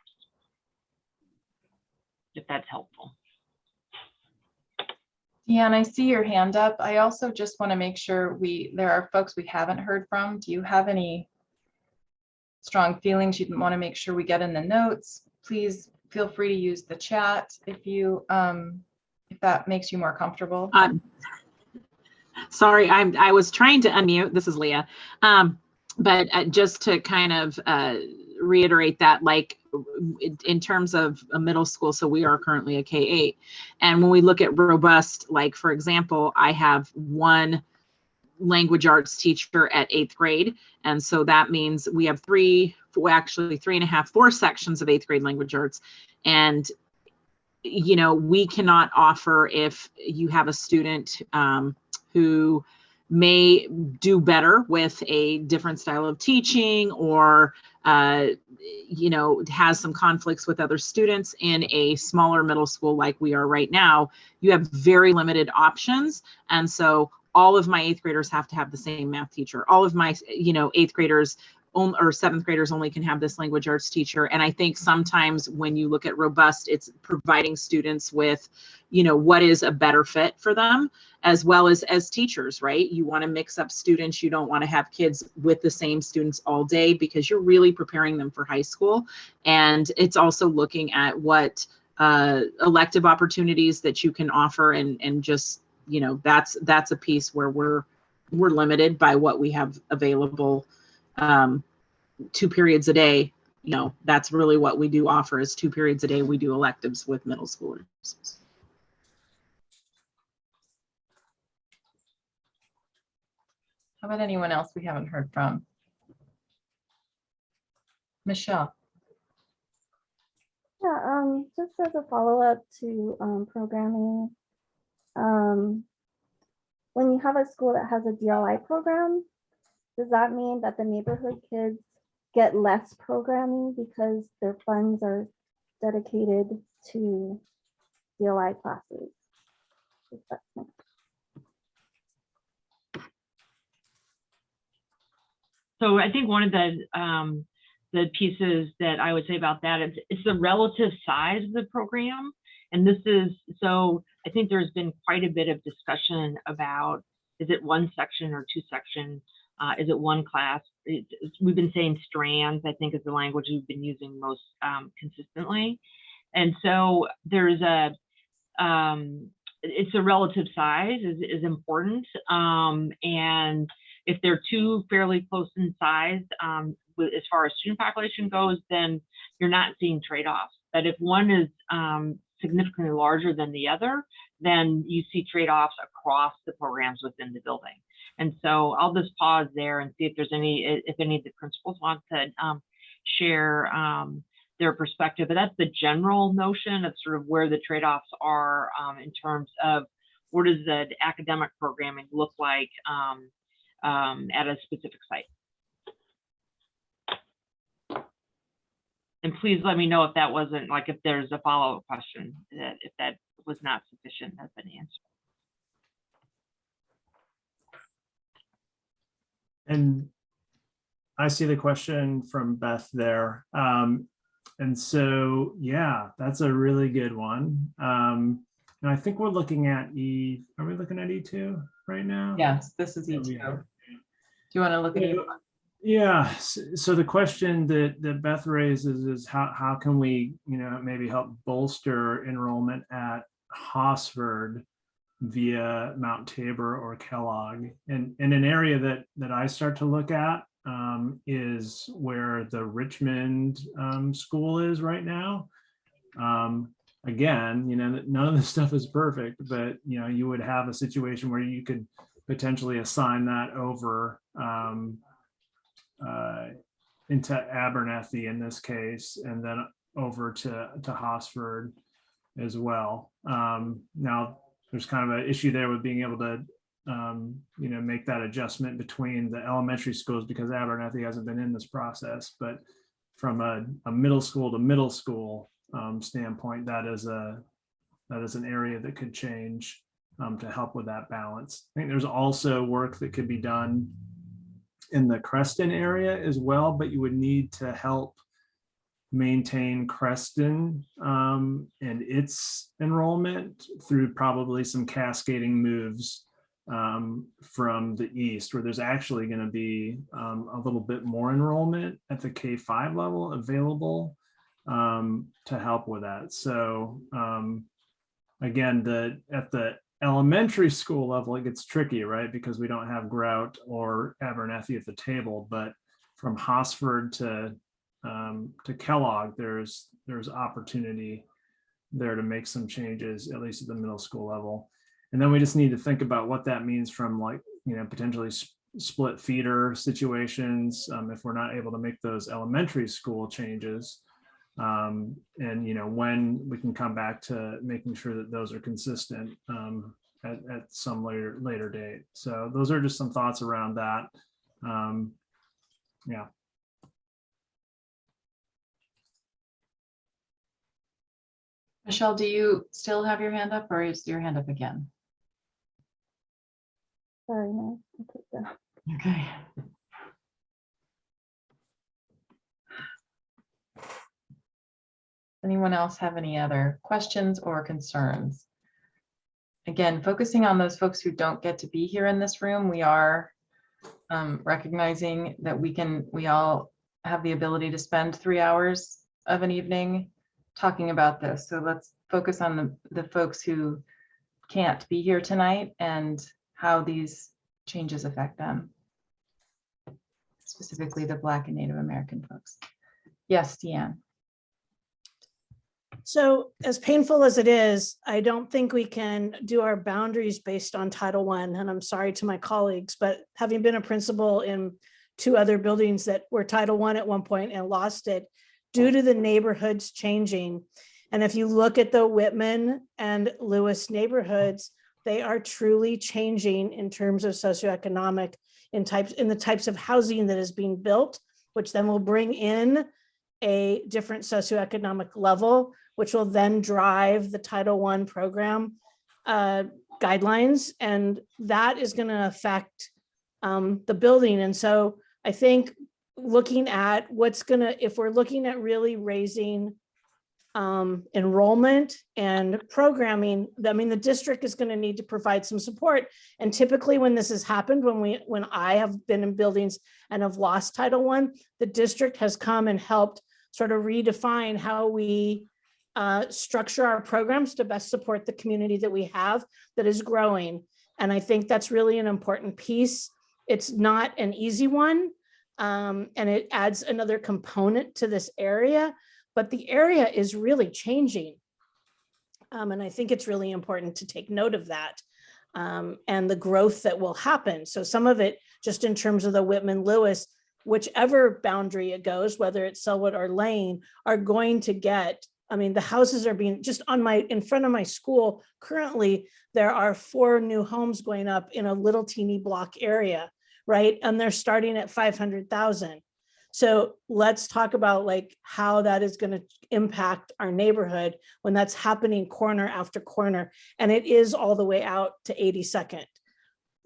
if that's helpful. Deanne, I see your hand up. I also just want to make sure there are folks we haven't heard from. Do you have any strong feelings you'd want to make sure we get in the notes? Please feel free to use the chat if that makes you more comfortable. Sorry, I was trying to unmute. This is Leah. But just to kind of reiterate that, like in terms of a middle school, so we are currently a K-8. And when we look at robust, like for example, I have one language arts teacher at 8th grade. And so that means we have 4 sections of 8th grade language arts. And, you know, we cannot offer, if you have a student who may do better with a different style of teaching, or you know, has some conflicts with other students in a smaller middle school like we are right now, you have very limited options. And so all of my 8th graders have to have the same math teacher. All of my, you know, 8th graders or 7th graders only can have this language arts teacher. And I think sometimes when you look at robust, it's providing students with, you know, what is a better fit for them, as well as teachers, right? You want to mix up students. You don't want to have kids with the same students all day, because you're really preparing them for high school. And it's also looking at what elective opportunities that you can offer, and just, you know, that's a piece where we're limited by what we have available. 2 periods a day, you know, that's really what we do offer, is 2 periods a day. We do electives with middle schoolers. How about anyone else we haven't heard from? Michelle. Yeah, just as a follow-up to programming, when you have a school that has a DLI program, does that mean that the neighborhood kids get less programming because their funds are dedicated to DLI classes? So I think one of the pieces that I would say about that is it's the relative size of the program. And this is, so I think there's been quite a bit of discussion about, is it 1 section or 2 sections? Is it 1 class? We've been saying strands, I think, is the language we've been using most consistently. And so there's it's a relative size is important. And if they're 2 fairly close in size, as far as student population goes, then you're not seeing trade-offs. But if one is significantly larger than the other, then you see trade-offs across the programs within the building. And so I'll just pause there and see if there's if any of the principals want to share their perspective. But that's the general notion of sort of where the trade-offs are in terms of what does the academic programming look like at a specific site. And please let me know if that wasn't, like, if there's a follow-up question, if that was not sufficient as an answer. And I see the question from Beth there. And so, yeah, that's a really good one. And I think we're looking at are we looking at E2 right now? Yes, this is E2. Do you want to look at E2? Yeah, so the question that Beth raises is how can we, you know, maybe help bolster enrollment at Hosford via Mount Tabor or Kellogg. And an area that I start to look at is where the Richmond school is right now. Again, you know, none of this stuff is perfect, but, you know, you would have a situation where you could potentially assign that over into Abernethy in this case, and then over to Hosford as well. Now, there's kind of an issue there with being able to, you know, make that adjustment between the elementary schools, because Abernethy hasn't been in this process. But from a middle school to middle school standpoint, that is an area that could change to help with that balance. I think there's also work that could be done in the Creston area as well, but you would need to help maintain Creston and its enrollment through probably some cascading moves from the east, where there's actually going to be a little bit more enrollment at the K-5 level available to help with that. So again, at the elementary school level, it gets tricky, right? Because we don't have Grout or Abernethy at the table, but from Hosford to Kellogg, there's opportunity there to make some changes, at least at the middle school level. And then we just need to think about what that means from, like, potentially split feeder situations if we're not able to make those elementary school changes. And when we can come back to making sure that those are consistent at some later date. So those are just some thoughts around that. Yeah. Michelle, do you still have your hand up, or is your hand up again? Sorry, no. I took that. Okay. Anyone else have any other questions or concerns? Again, focusing on those folks who don't get to be here in this room, we are recognizing that we all have the ability to spend 3 hours of an evening talking about this. So let's focus on the folks who can't be here tonight and how these changes affect them, specifically the Black and Native American folks. Yes, Deanne. So as painful as it is, I don't think we can do our boundaries based on Title I. And I'm sorry to my colleagues, but having been a principal in 2 other buildings that were Title I at one point and lost it due to the neighborhoods changing. And if you look at the Whitman and Lewis neighborhoods, they are truly changing in terms of socioeconomic in the types of housing that is being built, which then will bring in a different socioeconomic level, which will then drive the Title I program guidelines. And that is going to affect the building. And so I think looking at if we're looking at really raising enrollment and programming, I mean, the district is going to need to provide some support. And typically when this has happened, when I have been in buildings and have lost Title I, the district has come and helped sort of redefine how we structure our programs to best support the community that we have that is growing. And I think that's really an important piece. It's not an easy one, and it adds another component to this area, but the area is really changing. And I think it's really important to take note of that and the growth that will happen. So some of it, just in terms of the Whitman Lewis, whichever boundary it goes, whether it's Selwood or Lane, are going to get, I mean, the houses are being just in front of my school. Currently, there are 4 new homes going up in a little teeny block area, right? And they're starting at 500,000. So let's talk about like how that is going to impact our neighborhood when that's happening corner after corner. And it is all the way out to 82nd.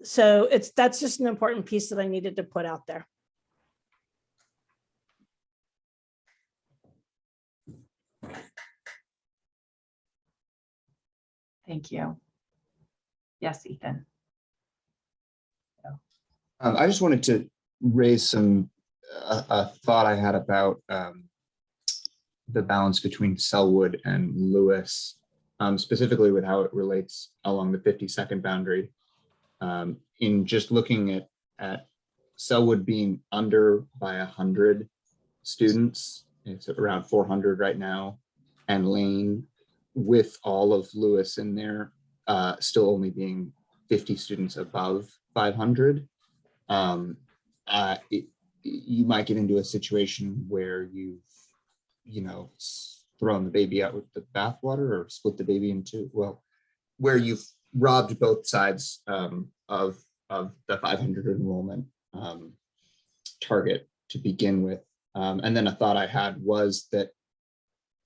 So that's just an important piece that I needed to put out there. Thank you. Yes, Ethan. I just wanted to raise a thought I had about the balance between Selwood and Lewis, specifically with how it relates along the 52nd boundary. In just looking at Selwood being under by 100 students, it's around 400 right now, and Lane with all of Lewis in there, still only being 50 students above 500. You might get into a situation where you've, thrown the baby out with the bathwater, or split the baby in two. Well, where you've robbed both sides of the 500 enrollment target to begin with. And then a thought I had was that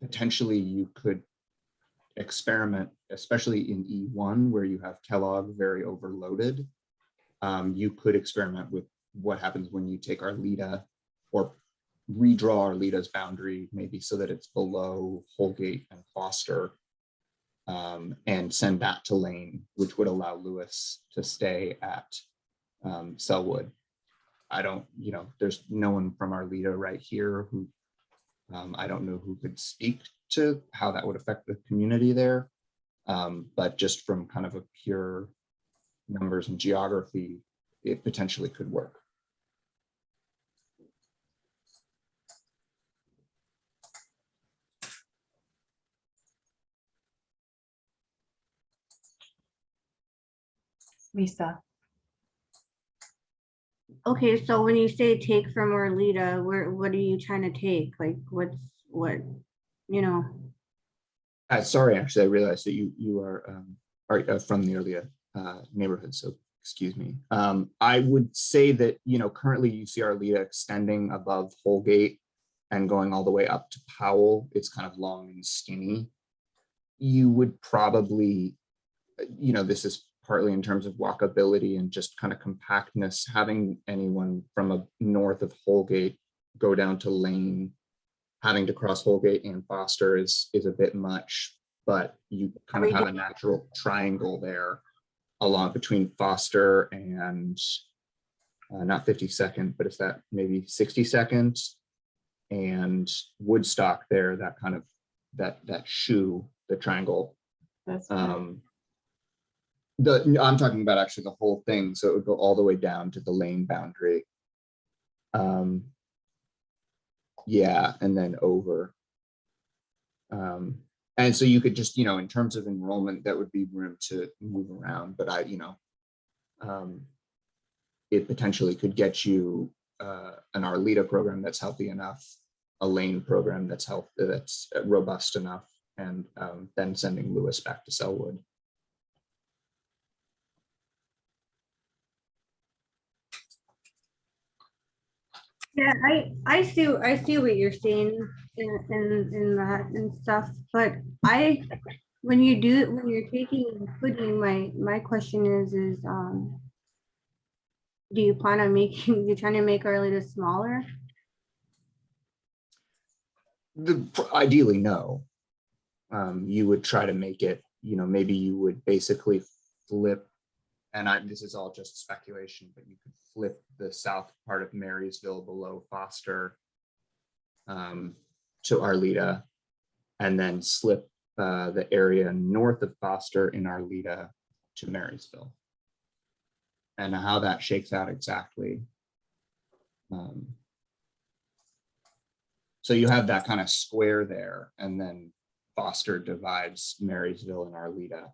potentially you could experiment especially in E1 where you have Kellogg very overloaded, you could experiment with what happens when you take Arleta or redraw Arleta's boundary, maybe so that it's below Holgate and Foster, and send that to Lane, which would allow Lewis to stay at Selwood. I don't, there's no one from Arleta right here who, I don't know who could speak to how that would affect the community there. But just from kind of a pure numbers and geography, it potentially could work. Lisa. Okay, so when you say take from Arleta, what are you trying to take? Like what, Sorry, actually, I realized that you are from the Arleta neighborhood, so excuse me. I would say that, currently you see Arleta extending above Holgate and going all the way up to Powell. It's kind of long and skinny. You would probably, this is partly in terms of walkability and just kind of compactness, having anyone from north of Holgate go down to Lane, having to cross Holgate and Foster is a bit much, but you kind of have a natural triangle there along between Foster and not 52nd, but it's that maybe 62nd and Woodstock there, that kind of that shoe, the triangle. That's I'm talking about actually the whole thing. So it would go all the way down to the Lane boundary. Yeah, and then over. And so you could just, in terms of enrollment, that would be room to move around. But it potentially could get you an Arleta program that's healthy enough, a Lane program that's robust enough, and then sending Lewis back to Selwood. Yeah, I see what you're saying in that and stuff, but when you're taking and putting, my question is do you plan on you're trying to make Arleta smaller? Ideally, no. You would try to make it, maybe you would basically flip, and this is all just speculation, but you could flip the south part of Marysville below Foster to Arleta, and then slip the area north of Foster in Arleta to Marysville. And how that shakes out exactly. So you have that kind of square there, and then Foster divides Marysville and Arleta.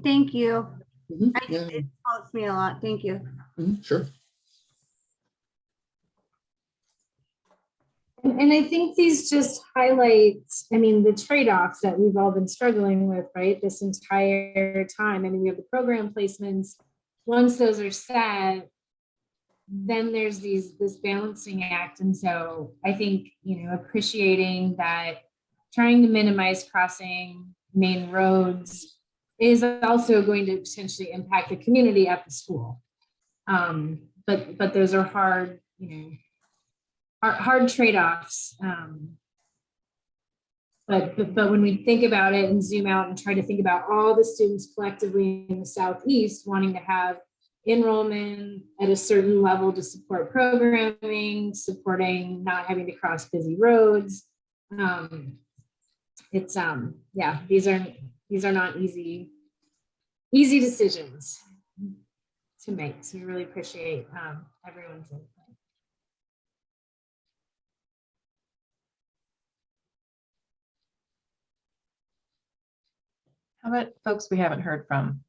Thank you. Yeah. It helps me a lot. Thank you. Sure. And I think these just highlight, the trade-offs that we've all been struggling with, right? This entire time. We have the program placements. Once those are set, then there's this balancing act. And so I think, appreciating that trying to minimize crossing main roads is also going to potentially impact the community at the school. But those are hard, hard trade-offs. But when we think about it and zoom out and try to think about all the students collectively in the Southeast wanting to have enrollment at a certain level to support programming, supporting not having to cross busy roads. It's these are not easy decisions to make. So we really appreciate everyone's input. How about folks we haven't heard from?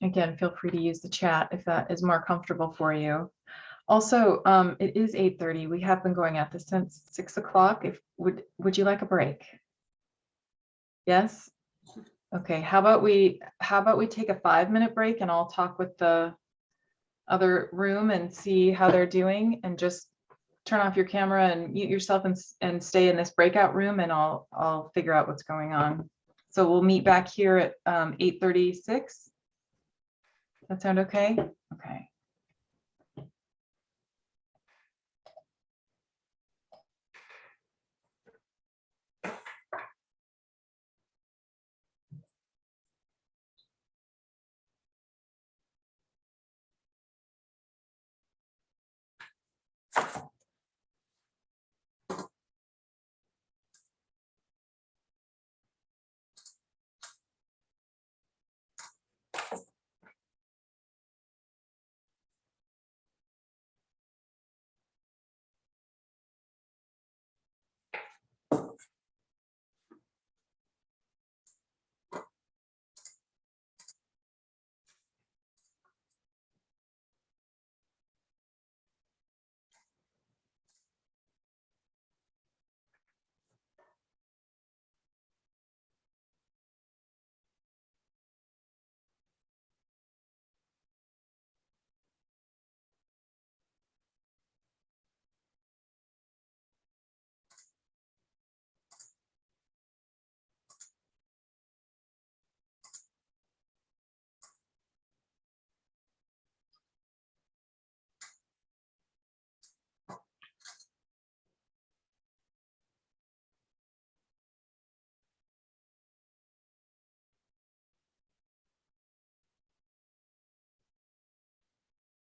Again, feel free to use the chat if that is more comfortable for you. Also, it is 8:30. We have been going at this since 6 o'clock. Would you like a break? Yes? Okay, how about we take a 5-minute break and I'll talk with the other room and see how they're doing, and just turn off your camera and mute yourself and stay in this breakout room, and I'll figure out what's going on. So we'll meet back here at 8:36. That sound okay? Okay.